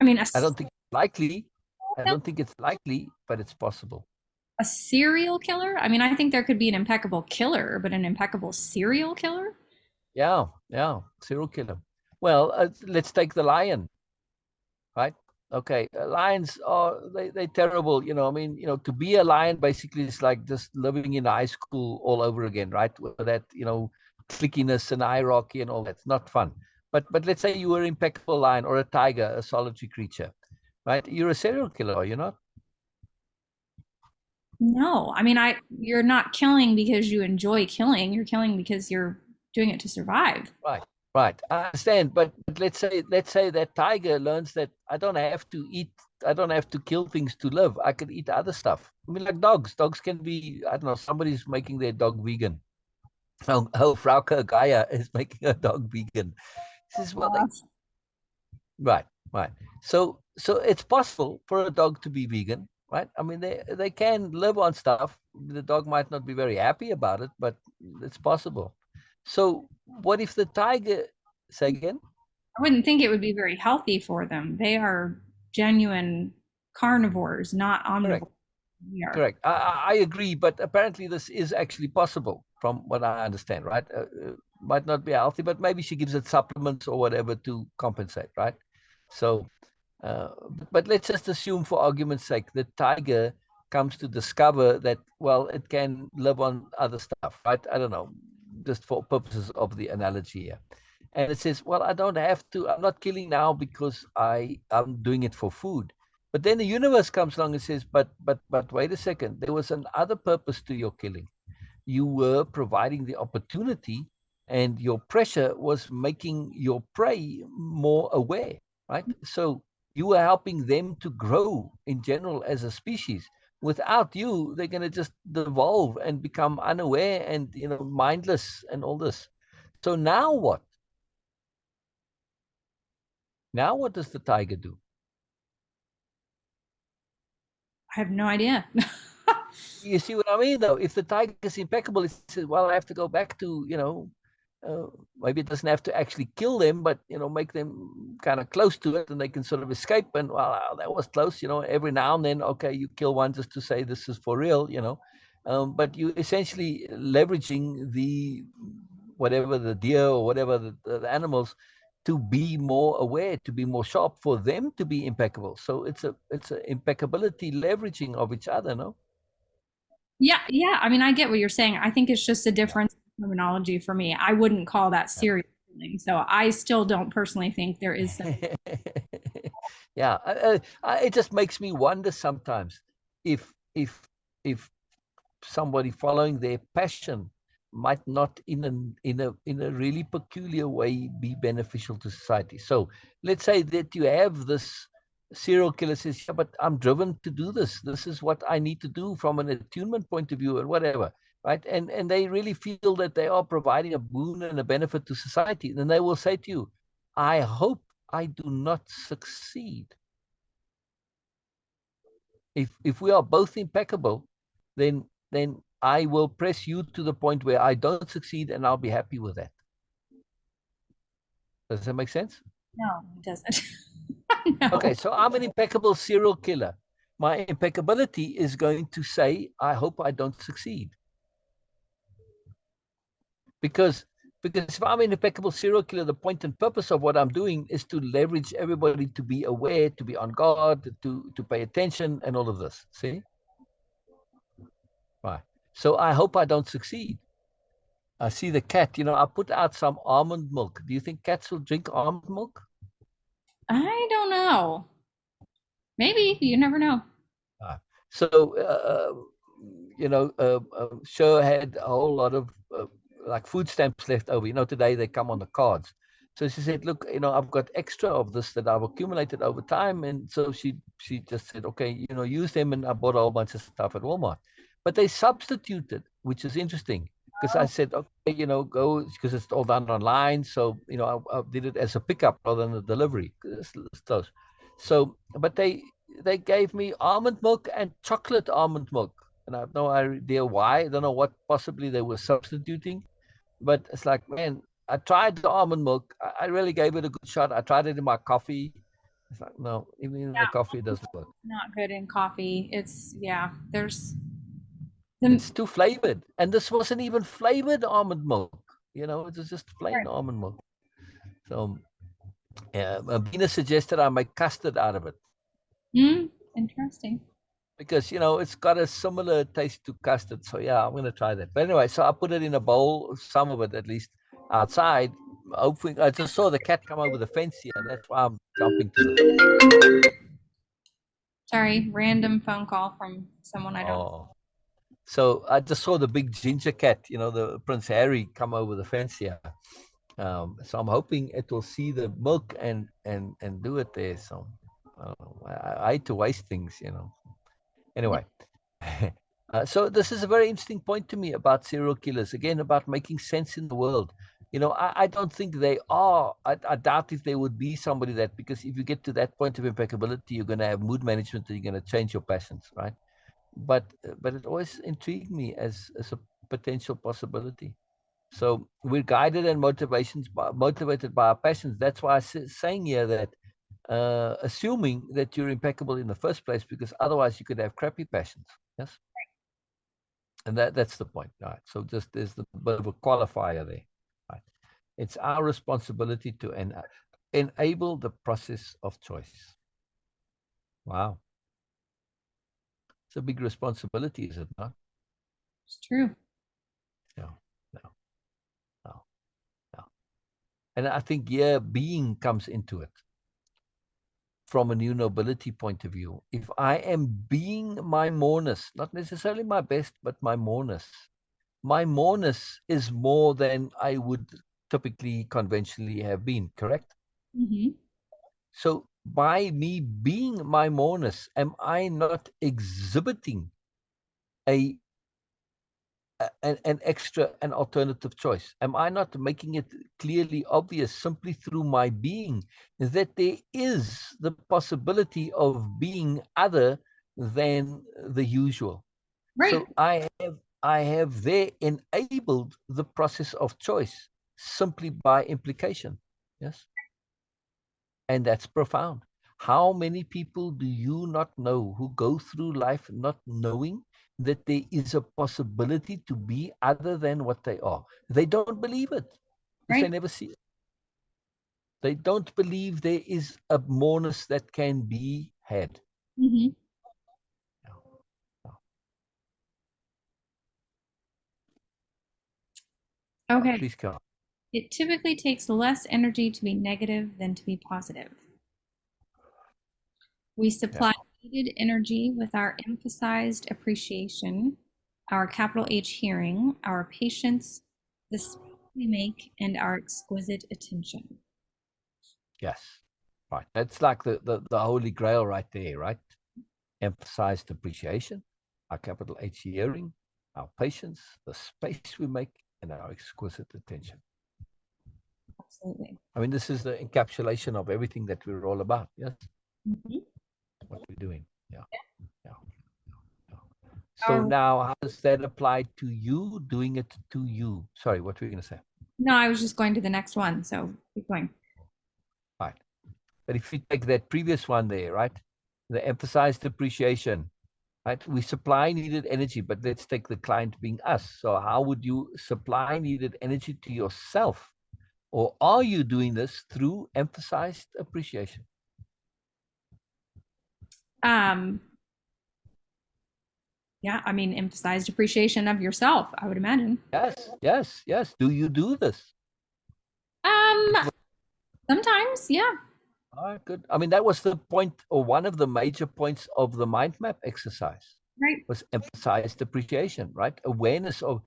B: I mean,
A: I don't think it's likely. I
B: kill-
A: don't think it's likely, but it's possible.
B: a serial killer? I mean, I think there could be an impeccable killer, but an impeccable serial killer?
A: Yeah, yeah, serial killer. Well, let's take the lion, right? Okay, lions are they terrible. I mean, to be a lion basically is like just living in high school all over again, right? With that, clickiness and hierarchy and all that's not fun. But let's say you were an impeccable lion or a tiger, a solitary creature, right? You're a serial killer, are you not?
B: No, I mean, you're not killing because you enjoy killing. You're killing because you're doing it to survive.
A: Right, right. I understand, but let's say that tiger learns that I don't have to eat, I don't have to kill things to live. I can eat other stuff. I mean, like dogs. Dogs can be, I don't know, somebody's making their dog vegan. Oh, Frauke Gaia is making a dog vegan. He says, well, right, right. So it's possible for a dog to be vegan, right? I mean, they can live on stuff. The dog might not be very happy about it, but it's possible. So what if the tiger, say again?
B: I wouldn't think it would be very healthy for them. They are genuine carnivores, not
A: Correct.
B: omnivores. We are.
A: Correct. I agree, but apparently this is actually possible from what I understand, right? Might not be healthy, but maybe she gives it supplements or whatever to compensate, right? So, but let's just assume for argument's sake, the tiger comes to discover that, well, it can live on other stuff, right? I don't know, just for purposes of the analogy here. And it says, well, I don't have to, I'm not killing now because I'm doing it for food. But then the universe comes along and says, but wait a second, there was another purpose to your killing. You were providing the opportunity, and your pressure was making your prey more aware, right? So you were helping them to grow in general as a species. Without you, they're going to just devolve and become unaware and mindless and all this. So now what? Now what does the tiger do?
B: I have no idea.
A: You see what I mean, though? If the tiger is impeccable, it says, well, I have to go back to, maybe it doesn't have to actually kill them, but, make them kind of close to it and they can sort of escape. And, well, that was close, every now and then, okay, you kill one just to say this is for real. But you essentially leveraging whatever the deer or whatever the animals to be more aware, to be more sharp, for them to be impeccable. So it's a impeccability leveraging of each other, no?
B: Yeah, yeah. I mean, I get what you're saying. I think it's just a
A: Yeah.
B: difference in terminology for me. I wouldn't call that serial killing. So I still don't personally think there is.
A: Yeah, it just makes me wonder sometimes if if if somebody following their passion might not in a really peculiar way be beneficial to society. So let's say that you have this serial killer says, yeah, but I'm driven to do this. This is what I need to do from an attunement point of view and whatever, right? And they really feel that they are providing a boon and a benefit to society. Then they will say to you, I hope I do not succeed. If we are both impeccable, then I will press you to the point where I don't succeed, and I'll be happy with that. Does that make sense?
B: No, it doesn't. No.
A: Okay, so I'm an impeccable serial killer. My impeccability is going to say, I hope I don't succeed. Because if I'm an impeccable serial killer, the point and purpose of what I'm doing is to leverage everybody to be aware, to be on guard, to pay attention, and all of this. See? Right. So I hope I don't succeed. I see the cat. I put out some almond milk. Do you think cats will drink almond milk?
B: I don't know. Maybe. You never know.
A: Uh, so, sure had a whole lot of like food stamps left over. Today they come on the cards. So she said, look, I've got extra of this that I've accumulated over time. And so she just said, okay, use them. And I bought a whole bunch of stuff at Walmart. But they substituted, which is interesting. Because I said, okay, go, because it's all done online. So, I did it as a pickup rather than a delivery. It's close. So, but they gave me almond milk and chocolate almond milk. And I have no idea why. I don't know what possibly they were substituting. But it's like, man, I tried the almond milk. I really gave it a good shot. I tried it in my coffee. It's like, no, even in the
B: Yeah,
A: coffee, it doesn't work.
B: not good in coffee. It's yeah. There's
A: It's too flavored. And this wasn't even flavored almond milk. It was just plain almond milk. So Bina suggested I make custard out of it
B: Interesting.
A: because, it's got a similar taste to custard. So, yeah, I'm going to try that. But anyway, so I put it in a bowl, some of it at least, outside. Hoping, I just saw the cat come over the fence here. That's why I'm jumping to the.
B: Sorry, random phone call from someone I don't.
A: Oh. So I just saw the big ginger cat, the Prince Harry, come over the fence here. So I'm hoping it will see the milk and do it there. So I hate to waste things. Anyway, so this is a very interesting point to me about serial killers. Again, about making sense in the world. I don't think they are. I doubt if there would be somebody that, because if you get to that point of impeccability, you're going to have mood management and you're going to change your passions, right? But it always intrigued me as a potential possibility. So we're guided and motivated by our passions. That's why I'm saying here that assuming that you're impeccable in the first place, because otherwise you could have crappy passions. Yes. And that's the point. Right. So just there's a bit of a qualifier there. Right. It's our responsibility to enable the process of choice. Wow. It's a big responsibility, is it not?
B: It's true.
A: No. And I think being comes into it from a new nobility point of view. If I am being my moreness, not necessarily my best, but my moreness is more than I would typically conventionally have been, correct?
B: Mm-hmm.
A: So by me being my moreness, am I not exhibiting an alternative choice? Am I not making it clearly obvious simply through my being that there is the possibility of being other than the usual?
B: Right.
A: So I have there enabled the process of choice simply by implication. Yes. And that's profound. How many people do you not know who go through life not knowing that there is a possibility to be other than what they are? They don't believe it because they
B: Right.
A: never see it. They don't believe there is a moreness that can be had.
B: Mm-hmm. Okay.
A: Please come.
B: It typically takes less energy to be negative than to be positive. We supply needed energy with our emphasized appreciation, our capital H hearing, our patience, the space we make, and our exquisite attention.
A: Yes. Right. That's like the holy grail right there, right? Emphasized appreciation, our capital H hearing, our patience, the space we make, and our exquisite attention.
B: Absolutely.
A: I mean, this is the encapsulation of everything that we're all about. Yes.
B: Mm-hmm.
A: What we're doing. Yeah. So now, how does that apply to you doing it to you? Sorry, what were you going to say?
B: No, I was just going to the next one. So keep going.
A: Right. But if you take that previous one there, right? The emphasized appreciation, right? We supply needed energy, but let's take the client being us. So how would you supply needed energy to yourself? Or are you doing this through emphasized appreciation?
B: Yeah, I mean, emphasized appreciation of yourself, I would imagine.
A: Yes. Do you do this?
B: Sometimes, yeah.
A: All right, good. I mean, that was the point, or one of the major points of the mind map exercise.
B: Right.
A: Was emphasized appreciation, right? Awareness of,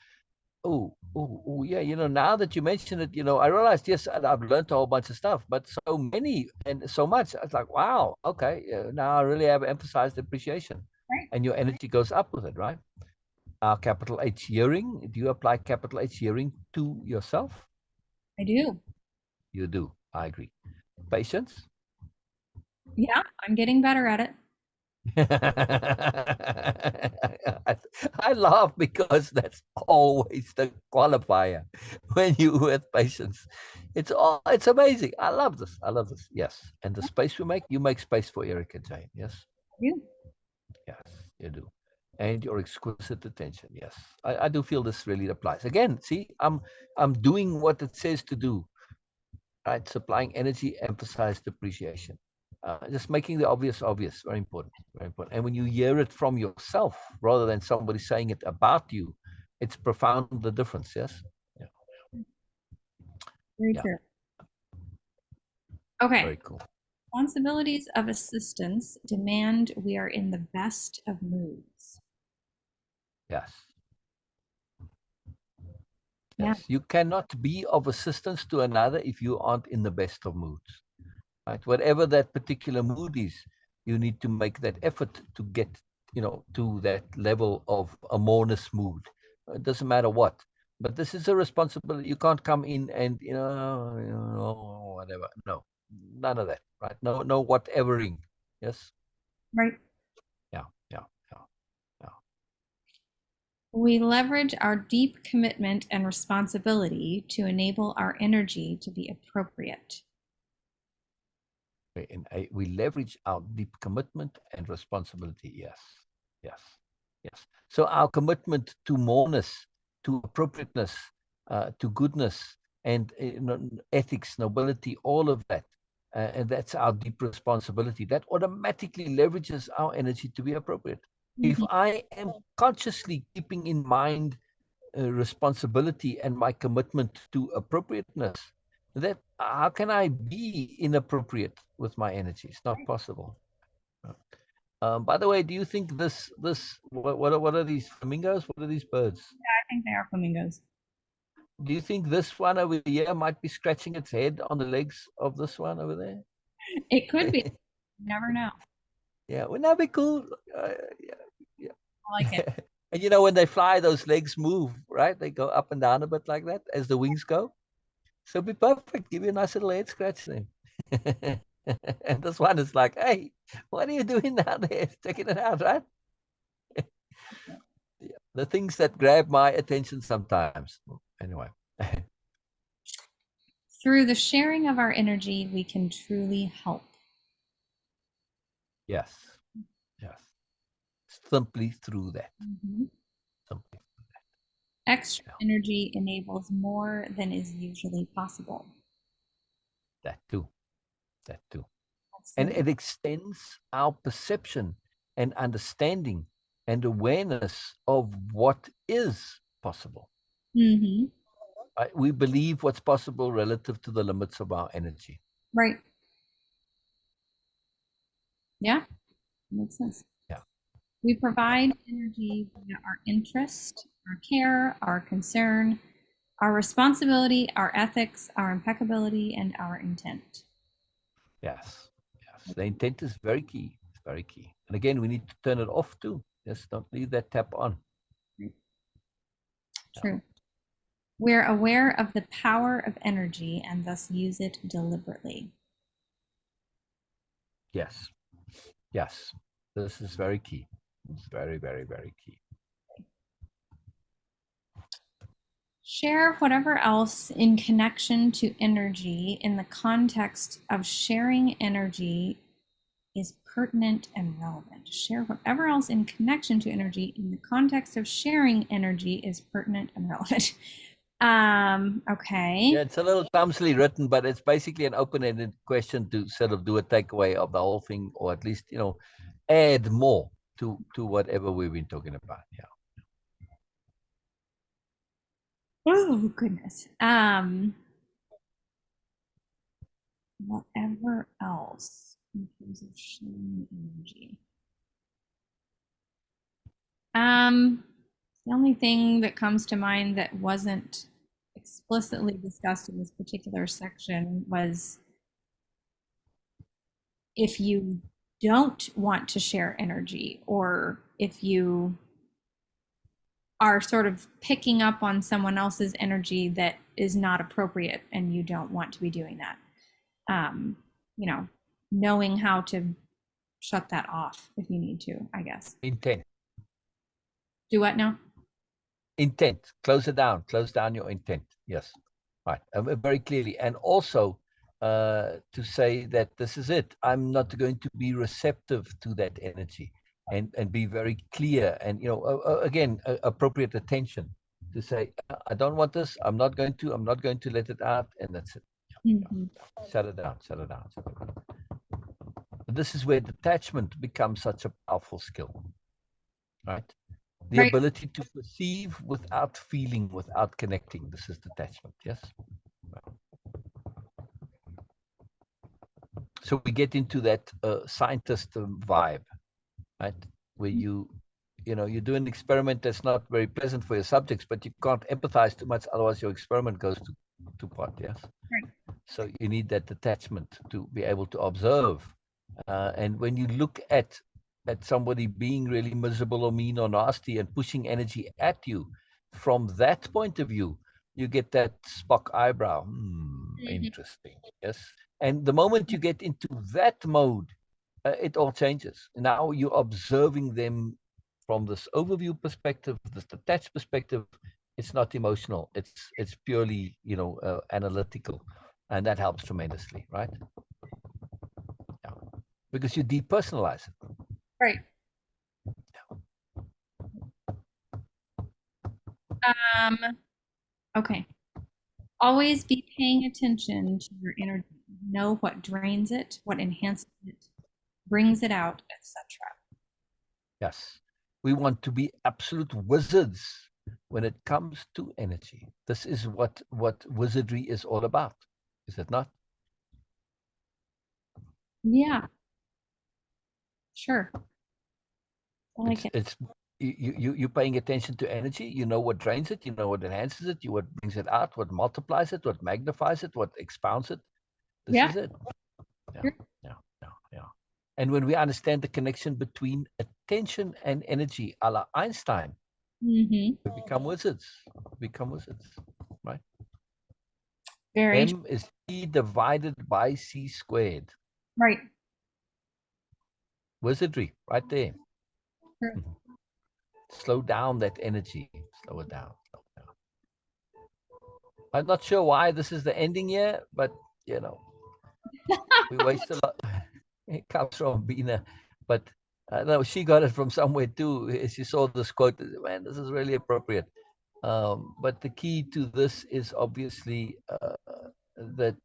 A: yeah. Now that you mention it, I realized, yes, I've learned a whole bunch of stuff, but so many and so much. I was like, wow, okay, now I really have emphasized appreciation,
B: Right.
A: and your energy goes up with it, right? Capital H hearing. Do you apply capital H hearing to yourself?
B: I do.
A: You do. I agree. Patience.
B: Yeah, I'm getting better at it.
A: I I laugh because that's always the qualifier when you with patients. It's amazing. I love this. I love this. Yes. And the space you make space for Erica, Jayne. Yes.
B: Yeah.
A: Yes, you do. And your exquisite attention. Yes. I do feel this really applies. Again, see, I'm doing what it says to do. Right? Supplying energy, emphasized appreciation. Just making the obvious obvious. Very important. Very important. And when you hear it from yourself rather than somebody saying it about you, it's profound the difference. Yes. Yeah.
B: Very
A: Yeah.
B: true. Okay.
A: Very cool.
B: Responsibilities of assistance demand we are in the best of moods.
A: Yes.
B: Yeah.
A: Yes. You cannot be of assistance to another if you aren't in the best of moods. Right? Whatever that particular mood is, you need to make that effort to get, to that level of a moreness mood. It doesn't matter what, but this is a responsibility. You can't come in and whatever. No, none of that. Right? No, no, whatevering. Yes.
B: Right.
A: Yeah. Yeah. Yeah. Yeah.
B: We leverage our deep commitment and responsibility to enable our energy to be appropriate.
A: And we leverage our deep commitment and responsibility. Yes. Yes. Yes. So our commitment to moreness, to appropriateness, to goodness, and ethics, nobility, all of that, and that's our deep responsibility. That automatically leverages our energy to be appropriate. If
B: Mhm.
A: I am consciously keeping in mind responsibility and my commitment to appropriateness, that how can I be inappropriate with my energy? It's not possible. By the way, do you think what are these flamingos? What are these birds?
B: I think they are flamingos.
A: Do you think this one over here might be scratching its head on the legs of this one over there?
B: It could be. You never know.
A: Yeah, wouldn't that be cool? Yeah,
B: I like it.
A: yeah. And when they fly, those legs move, right? They go up and down a bit like that as the wings go. So it'd be perfect. Give you a nice little head scratch then. And this one is like, hey, what are you doing down there? Checking it out, right? Yeah. The things that grab my attention sometimes. Anyway.
B: Through the sharing of our energy, we can truly help.
A: Yes. Yes. Simply through that.
B: Mhm.
A: Simply.
B: Extra
A: Yeah.
B: energy enables more than is usually possible.
A: That too. That too. And
B: So,
A: it extends our perception and understanding and awareness of what is possible.
B: mhm.
A: We believe what's possible relative to the limits of our energy.
B: Right. Yeah, makes sense.
A: Yeah.
B: We
A: Yeah.
B: provide energy via our interest, our care, our concern, our responsibility, our ethics, our impeccability, and our intent.
A: Yes. Yes. The intent is very key. It's very key. And again, we need to turn it off too. Just don't leave that tap on. Yeah.
B: True. We're aware of the power of energy and thus use it deliberately.
A: Yes. Yes. This is very key. It's very, very, very key.
B: Share whatever else in connection to energy in the context of sharing energy is pertinent and relevant. Share whatever else in connection to energy in the context of sharing energy is pertinent and relevant. Okay.
A: Yeah, it's a little clumsily written, but it's basically an open-ended question to sort of do a takeaway of the whole thing, or at least, add more to whatever we've been talking about. Yeah.
B: Oh goodness. Whatever else in terms of sharing energy. The only thing that comes to mind that wasn't explicitly discussed in this particular section was if you don't want to share energy, or if you are sort of picking up on someone else's energy that is not appropriate and you don't want to be doing that. Um, knowing how to shut that off if you need to, I guess.
A: Intent.
B: Do what now?
A: Intent. Close it down. Close down your intent. Yes. Right. Very clearly. And also to say that this is it. I'm not going to be receptive to that energy, and be very clear. And, again, appropriate attention to say, I don't want this. I'm not going to let it out. And that's it.
B: Mm-hmm.
A: Shut it down. Shut it down. Shut it down. This is where detachment becomes such a powerful skill, right? The
B: Right.
A: ability to perceive without feeling, without connecting. This is detachment. Yes. So we get into that scientist vibe, right? Where you do an experiment that's not very pleasant for your subjects, but you can't empathize too much, otherwise your experiment goes to pot. Yes.
B: Right.
A: So you need that detachment to be able to observe. And when you look at somebody being really miserable or mean or nasty and pushing energy at you, from that point of view, you get that Spock eyebrow.
B: Mm-hmm.
A: Interesting. Yes. And the moment you get into that mode, it all changes. Now you're observing them from this overview perspective, this detached perspective. It's not emotional. It's purely analytical, and that helps tremendously, right? Yeah, because you depersonalize it.
B: Right. Um, okay. Always be paying attention to your energy. Know what drains it, what enhances it, brings it out, etc.
A: Yes, we want to be absolute wizards when it comes to energy. This is what wizardry is all about, is it not?
B: Yeah, sure. I like it.
A: It's you're paying attention to energy. You know what drains it. You know what enhances it. You what brings it out. What multiplies it. What magnifies it. What expounds it. This
B: Yeah.
A: is it. Yeah,
B: Sure.
A: yeah, yeah, yeah. And when we understand the connection between attention and energy, a la Einstein,
B: Mm-hmm.
A: we become wizards. We become wizards, right?
B: Very
A: M is E divided by C squared.
B: right.
A: Wizardry, right there.
B: Sure.
A: Slow down that energy. Slow it down. Slow it down. I'm not sure why this is the ending here, but we waste a lot. It comes from Bina, but no, she got it from somewhere too. She saw this quote. Man, this is really appropriate. But the key to this is obviously that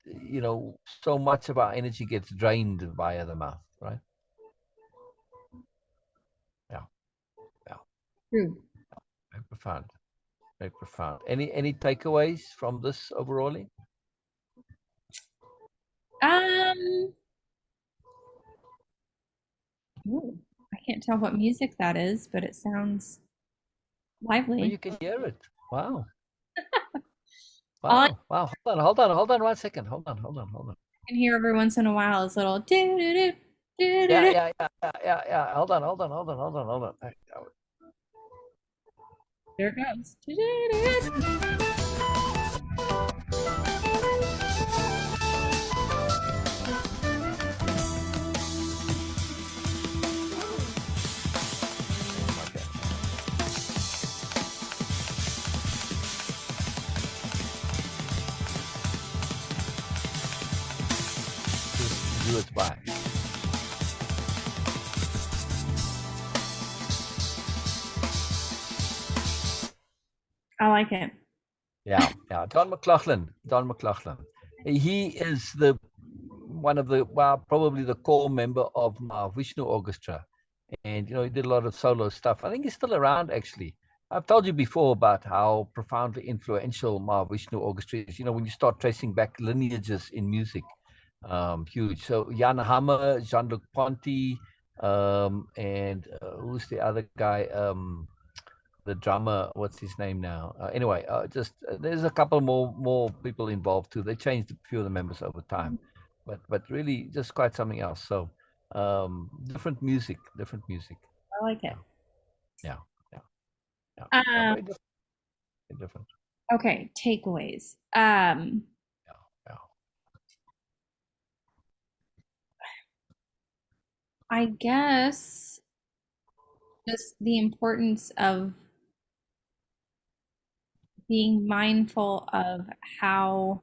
A: so much of our energy gets drained via the mouth, right? Yeah, yeah,
B: True.
A: very profound, very profound. Any takeaways from this overall?
B: Um, ooh, I can't tell what music that is, but it sounds
A: Oh,
B: lively.
A: you can hear it. Wow,
B: All I
A: wow, wow. Hold on 1 second. Hold on.
B: can hear every once in a while is little doo doo doo doo doo
A: Yeah,
B: doo.
A: yeah. Hold on.
B: There it goes. Doo, doo, doo, doo.
A: Okay. Just do it by.
B: I like it.
A: Yeah. Don McLaughlin. He is one of the probably the core member of my Vishnu Orchestra, and he did a lot of solo stuff. I think he's still around actually. I've told you before about how profoundly influential Mahavishnu Orchestra is. When you start tracing back lineages in music, huge. So Jan Hammer, Jean-Luc Ponty, and who's the other guy? The drummer, what's his name now? Anyway, just there's a couple more people involved too. They changed a few of the members over time, but really just quite something else. So different music.
B: I like it.
A: Yeah, yeah, yeah, yeah.
B: Um,
A: Very different. Very different.
B: okay, takeaways.
A: Yeah, yeah.
B: I guess just the importance of being mindful of how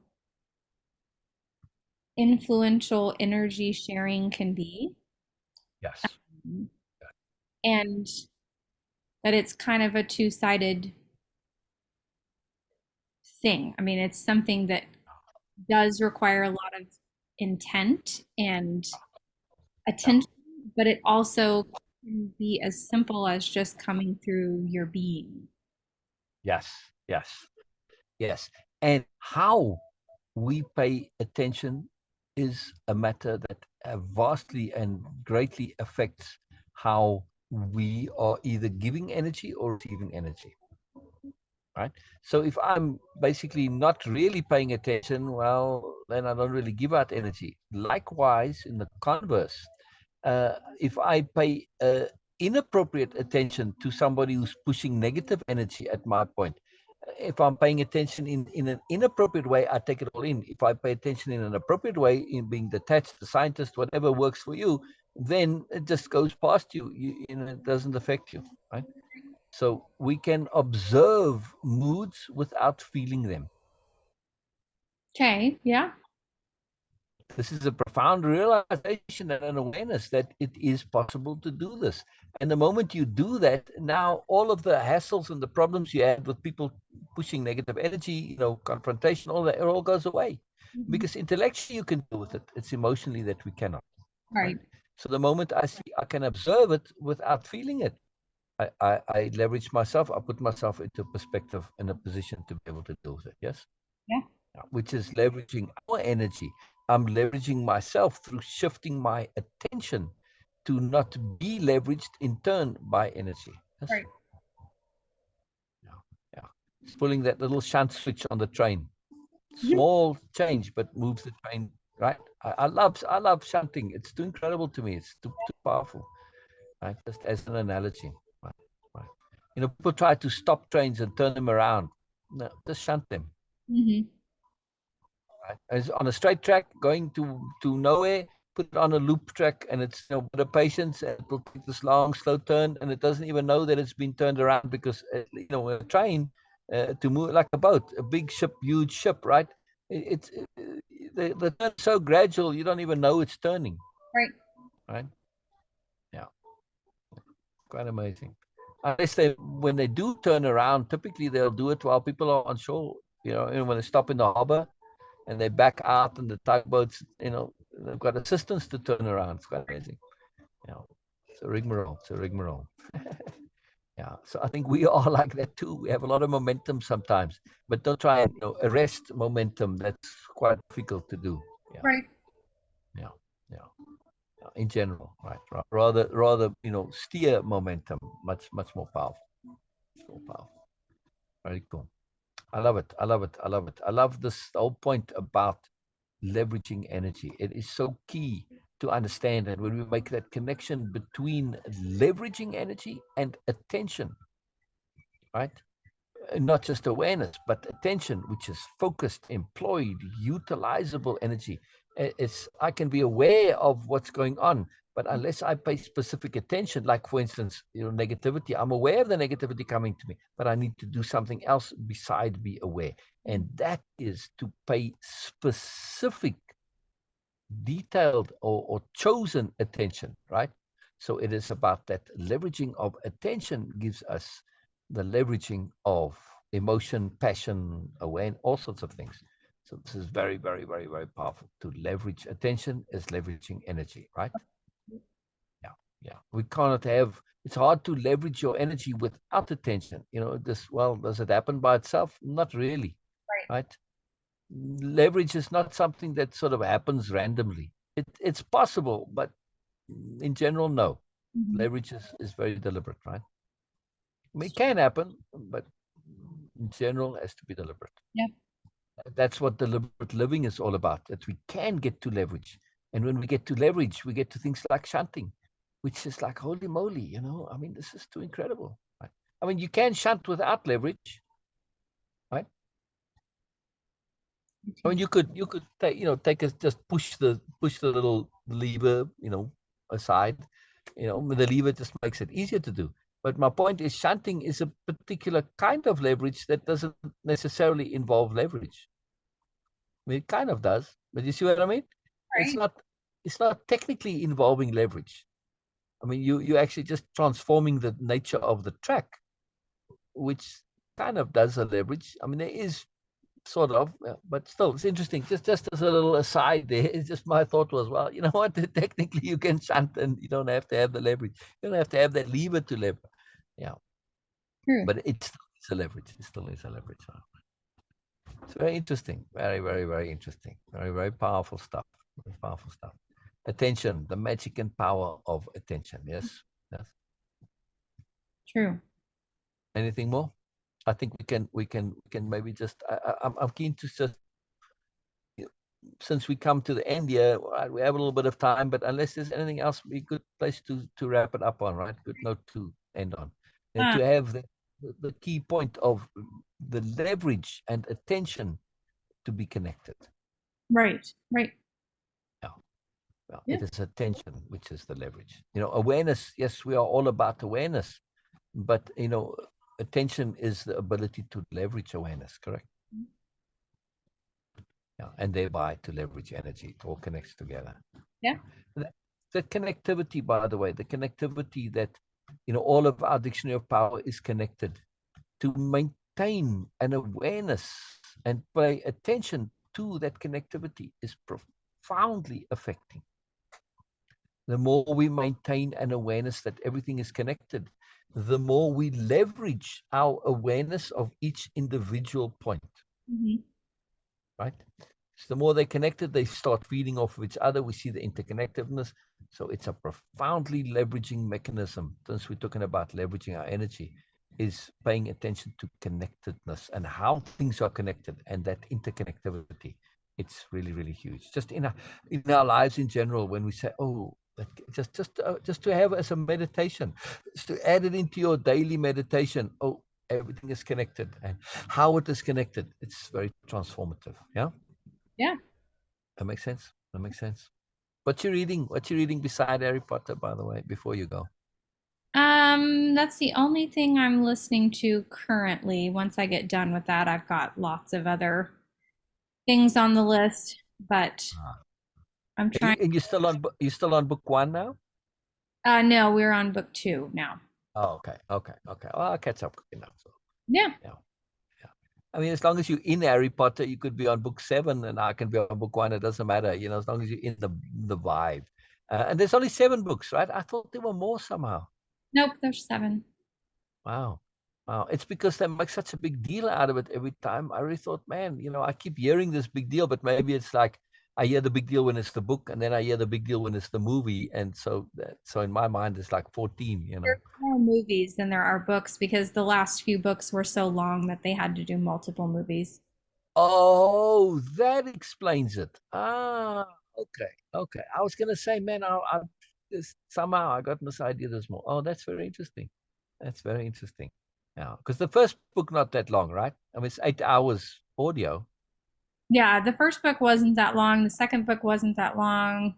B: influential energy sharing can be,
A: Yes.
B: and that it's kind of a two-sided thing. I mean, it's something that does require a lot of intent and
A: Yeah.
B: attention, but it also can be as simple as just coming through your being.
A: Yes. Yes. Yes. And how we pay attention is a matter that vastly and greatly affects how we are either giving energy or receiving energy. Right. So if I'm basically not really paying attention, well, then I don't really give out energy. Likewise, in the converse, if I pay inappropriate attention to somebody who's pushing negative energy at my point, if I'm paying attention in an inappropriate way, I take it all in. If I pay attention in an appropriate way, in being detached, the scientist, whatever works for you, then it just goes past you. You know, it doesn't affect you, right? So we can observe moods without feeling them.
B: Okay, yeah.
A: This is a profound realization and an awareness that it is possible to do this. And the moment you do that, now all of the hassles and the problems you had with people pushing negative energy, you know, confrontation, all that, it all goes away.
B: Mhm.
A: Because intellectually you can deal with it. It's emotionally that we cannot.
B: Right.
A: Right? So the moment I see I can observe it without feeling it, I leverage myself, I put myself into perspective in a position to be able to deal with it. Yes?
B: Yeah.
A: Which is leveraging our energy. I'm leveraging myself through shifting my attention to not be leveraged in turn by energy. Yes?
B: Right.
A: Yeah. Yeah. It's pulling that little shunt switch on the train.
B: Mhm.
A: Small change, but moves the train, right? I love shunting. It's too incredible to me. It's too powerful. Right? Just as an analogy. Right? Right. You know, people try to stop trains and turn them around. No, just shunt them.
B: Mhm.
A: Right? It's on a straight track going to nowhere. Put it on a loop track, and it's, you know, bit of patience, and it will take this long, slow turn, and it doesn't even know that it's been turned around because you know, a train to move like a boat, a big ship, huge ship, right? It's the turn's so gradual, you don't even know it's turning,
B: Right.
A: right? Yeah, quite amazing. Unless they, when they do turn around, typically they'll do it while people are on shore. You know, when they stop in the harbor and they back out, and the tugboats, you know, they've got assistance to turn around. It's quite amazing. You know, it's a rigmarole. It's a rigmarole. Yeah. So I think we are like that too. We have a lot of momentum sometimes, but don't try and, you know, arrest momentum. That's quite difficult to do. Yeah.
B: Right.
A: Yeah. Yeah. In general, right? Rather, you know, steer momentum. Much more powerful. Much more powerful. Very cool. I love it. I love it. I love it. I love this whole point about leveraging energy. It is so key to understand that when we make that connection between leveraging energy and attention, right? Not just awareness, but attention, which is focused, employed, utilizable energy. It's, I can be aware of what's going on, but unless I pay specific attention, like for instance, you know, negativity, I'm aware of the negativity coming to me, but I need to do something else beside be aware. And that is to pay specific, detailed, or chosen attention, right? So it is about that leveraging of attention gives us the leveraging of emotion, passion, awareness, all sorts of things. So this is very, very, very, very powerful. To leverage attention is leveraging energy, right? Yeah, yeah. We cannot have. It's hard to leverage your energy without attention. You know, this. Well, does it happen by itself? Not really,
B: Right.
A: right? Leverage is not something that sort of happens randomly. It's possible, but in general, no.
B: Mhm.
A: Leverage is very deliberate, right? I mean, it can happen, but in general, it has to be deliberate.
B: Yeah.
A: That's what deliberate living is all about, that we can get to leverage. And when we get to leverage, we get to things like shunting, which is like, holy moly, you know, I mean, this is too incredible. Right? I mean, you can shunt without leverage, right? I mean, you could take, you know, take a, just push the little lever, you know, aside. You know, the lever just makes it easier to do. But my point is, shunting is a particular kind of leverage that doesn't necessarily involve leverage. I mean, it kind of does, but you see what I mean? It's
B: Right.
A: not. It's not technically involving leverage. I mean, you actually just transforming the nature of the track, which kind of does a leverage. I mean, there is sort of, but still, it's interesting. Just as a little aside, there, it's just my thought was, well, you know what? Technically, you can shunt, and you don't have to have the leverage. You don't have to have that lever to lever. Yeah,
B: True.
A: but it still is a leverage. It still is a leverage. It's very interesting. Very, very, very interesting. Very, very powerful stuff. Very powerful stuff. Attention, the magic and power of attention. Yes. Yes.
B: True.
A: Anything more? I think we can maybe just. I'm keen to just, since we come to the end here, right, we have a little bit of time, but unless there's anything else, be a good place to wrap it up on, right? Good note to end on. And
B: Uh,
A: to have the key point of the leverage and attention to be connected.
B: right. Right.
A: Yeah. Well,
B: Yeah.
A: it is attention which is the leverage. Awareness, yes, we are all about awareness, but attention is the ability to leverage awareness, correct? Yeah, and thereby to leverage energy. It all connects together.
B: Yeah.
A: The connectivity, by the way, the connectivity that all of our dictionary of power is connected. To maintain an awareness and pay attention to that connectivity is profoundly affecting. The more we maintain an awareness that everything is connected, the more we leverage our awareness of each individual point.
B: Mm-hmm.
A: Right? So the more they're connected, they start feeding off of each other. We see the interconnectedness. So it's a profoundly leveraging mechanism. Since we're talking about leveraging our energy, is paying attention to connectedness and how things are connected and that interconnectivity. It's really, really huge. Just in our lives in general, when we say, oh, just to have as a meditation, just to add it into your daily meditation. Oh, everything is connected, and how it is connected, it's very transformative. Yeah,
B: Yeah.
A: that makes sense. That makes sense. What you reading beside Harry Potter, by the way, before you go?
B: That's the only thing I'm listening to currently. Once I get done with that, I've got lots of other things on the list, but
A: Ah.
B: I'm
A: And
B: trying.
A: you're still on book one now?
B: No, we're on book 2 now.
A: Oh, okay. Well, I'll catch up quickly now. So
B: Yeah.
A: yeah, yeah. I mean, as long as you're in Harry Potter, you could be on book 7, and I can be on book 1. It doesn't matter, as long as you're in the vibe. And there's only 7 books, right? I thought there were more somehow.
B: Nope, there's 7.
A: Wow. Wow. It's because they make such a big deal out of it every time. I really thought, man, I keep hearing this big deal, but maybe it's like I hear the big deal when it's the book, and then I hear the big deal when it's the movie. And so in my mind, it's like 14.
B: There's more movies than there are books because the last few books were so long that they had to do multiple movies.
A: Oh, that explains it. Okay. Okay. I was going to say, man, somehow I got this idea there's more. Oh, that's very interesting. That's very interesting. Yeah. Because the first book, not that long, right? I mean, it's 8 hours audio.
B: Yeah, the first book wasn't that long. The second book wasn't that long.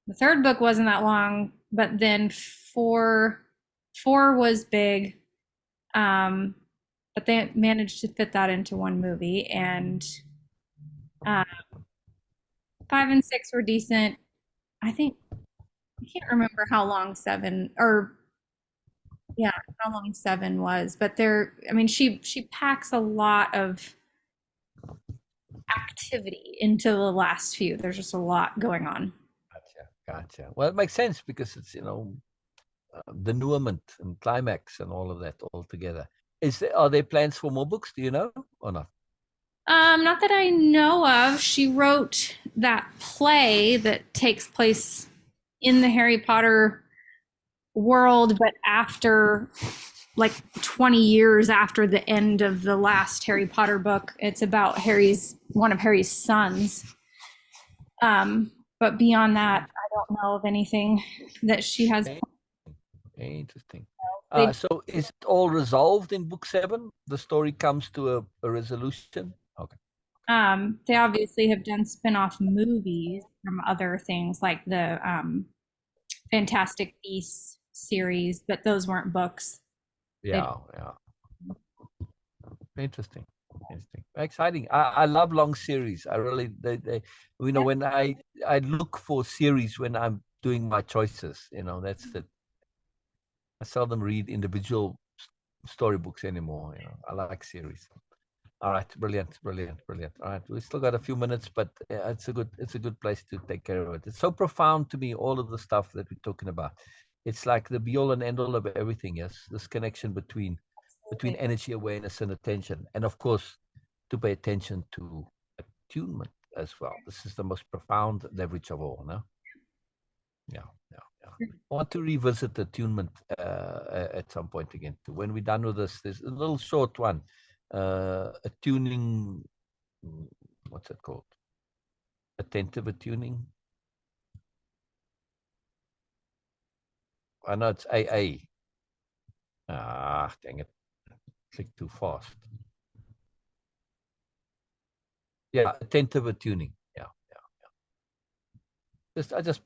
B: The third book wasn't that long, but then four was big. Um, but they managed to fit that into one movie, and uh, 5 and 6 were decent. I think I can't remember how long 7 or yeah, how long 7 was, but there. I mean, she packs a lot of activity into the last few. There's just a lot going on.
A: Gotcha. Well, it makes sense because it's, denouement and climax and all of that all together. Are there plans for more books? Do you know or not?
B: Not that I know of. She wrote that play that takes place in the Harry Potter world, but after like 20 years after the end of the last Harry Potter book. It's about one of Harry's sons. But beyond that, I don't know of anything that she has.
A: Okay. Interesting.
B: They,
A: So is it all resolved in book 7? The story comes to a resolution? Okay.
B: they obviously have done spin-off movies from other things like the Fantastic Beasts series, but those weren't books.
A: Yeah, yeah. Interesting. Interesting. Exciting. I love long series. I really you know, when I look for series when I'm doing my choices, you know, that's it. I seldom read individual storybooks anymore, you know. I like series. All right, brilliant, brilliant, brilliant. All right, we still got a few minutes, but it's a good place to take care of it. It's so profound to me, all of the stuff that we're talking about. It's like the be all and end all of everything. Yes, this connection between energy awareness and attention, and of course, to pay attention to attunement as well. This is the most profound leverage of all. No, yeah, yeah, yeah. I want to revisit attunement at some point again. When we're done with this, there's a little short one, attuning. What's it called? Attentive attuning. I know it's AA. Ah, dang it. Click too fast. Yeah, attentive attuning. Yeah, yeah, yeah. I just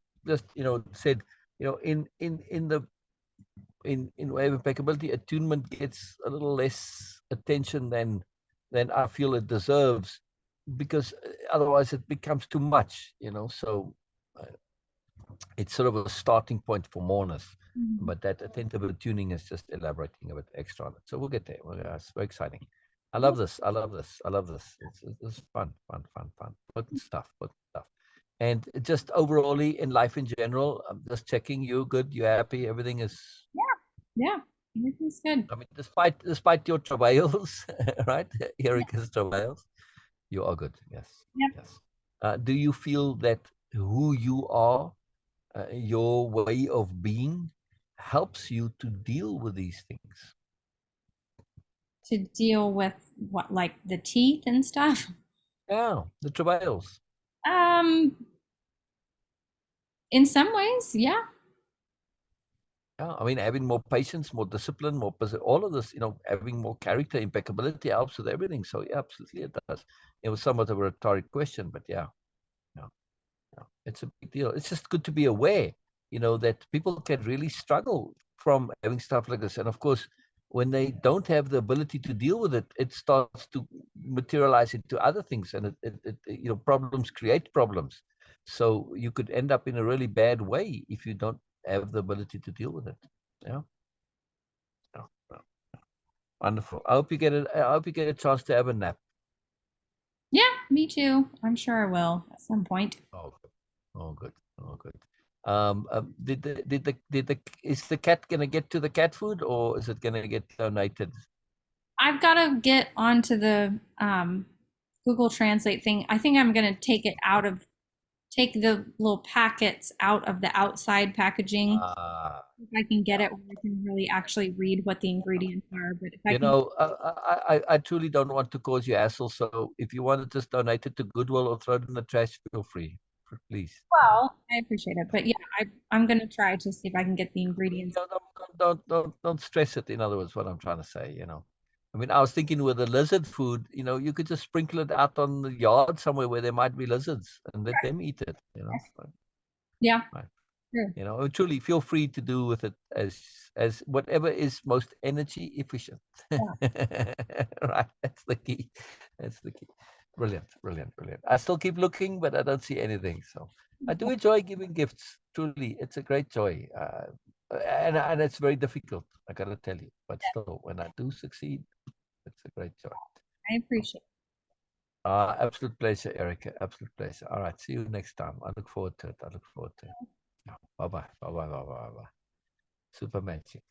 A: you know said, you know, in way of impeccability, attunement gets a little less attention than I feel it deserves, because otherwise it becomes too much, you know. So it's sort of a starting point for moreness. But that attentive attuning is just elaborating a bit extra on it. So we'll get there. It's very exciting. I love this. I love this. I love this. It's fun, fun, fun, fun. Good stuff. Good stuff. And just overall in life in general, I'm just checking. You good? You happy? Everything is.
B: Yeah, everything's good.
A: I mean, despite your travails, right? Erica's travails, you are good. Yes.
B: Yep.
A: Yes. Do you feel that who you are, your way of being, helps you to deal with these things?
B: To deal with what, like the teeth and stuff?
A: Yeah, the travails.
B: Um, in some ways, yeah.
A: Yeah, I mean, having more patience, more discipline, all of this, you know, having more character, impeccability helps with everything. So, yeah, absolutely it does. It was somewhat of a rhetoric question, but yeah, yeah, yeah, it's a big deal. It's just good to be aware, you know, that people can really struggle from having stuff like this. And of course, when they don't have the ability to deal with it, it starts to materialize into other things, and you know, problems create problems. So you could end up in a really bad way if you don't have the ability to deal with it. Yeah. Yeah. Yeah. Wonderful. I hope you get it. I hope you get a chance to have a nap.
B: Yeah, me too. I'm sure I will at some point.
A: Oh, good. Oh, good. Oh, good. Is the cat gonna get to the cat food, or is it gonna get donated?
B: I've got to get onto the Google Translate thing. I think I'm going to take the little packets out of the outside packaging. If I can get
A: Yeah.
B: it where I can really actually read what the ingredients are. But if I
A: You
B: can,
A: know, I truly don't want to cause you hassle. So if you want to just donate it to Goodwill or throw it in the trash, feel free, please.
B: well, I appreciate it. But yeah, I'm going to try to see if I can get the ingredients.
A: You know, don't stress it. In other words, what I'm trying to say, you know. I mean, I was thinking with the lizard food, you know, you could just sprinkle it out on the yard somewhere where there might be lizards and let them eat it, you know.
B: Yeah,
A: Right.
B: sure.
A: You know, truly feel free to do with it as whatever is most energy efficient.
B: Yeah.
A: Right. That's the key. That's the key. Brilliant, brilliant, brilliant. I still keep looking, but I don't see anything. So I do enjoy giving gifts. Truly, it's a great joy. And it's very difficult, I gotta tell you. But still, when I do succeed, it's a great joy.
B: I appreciate it.
A: Absolute pleasure, Erica. Absolute pleasure. All right. See you next time. I look forward to it. I look forward to it. Yeah. Bye bye. Bye bye. Bye bye. Bye bye. Super magic.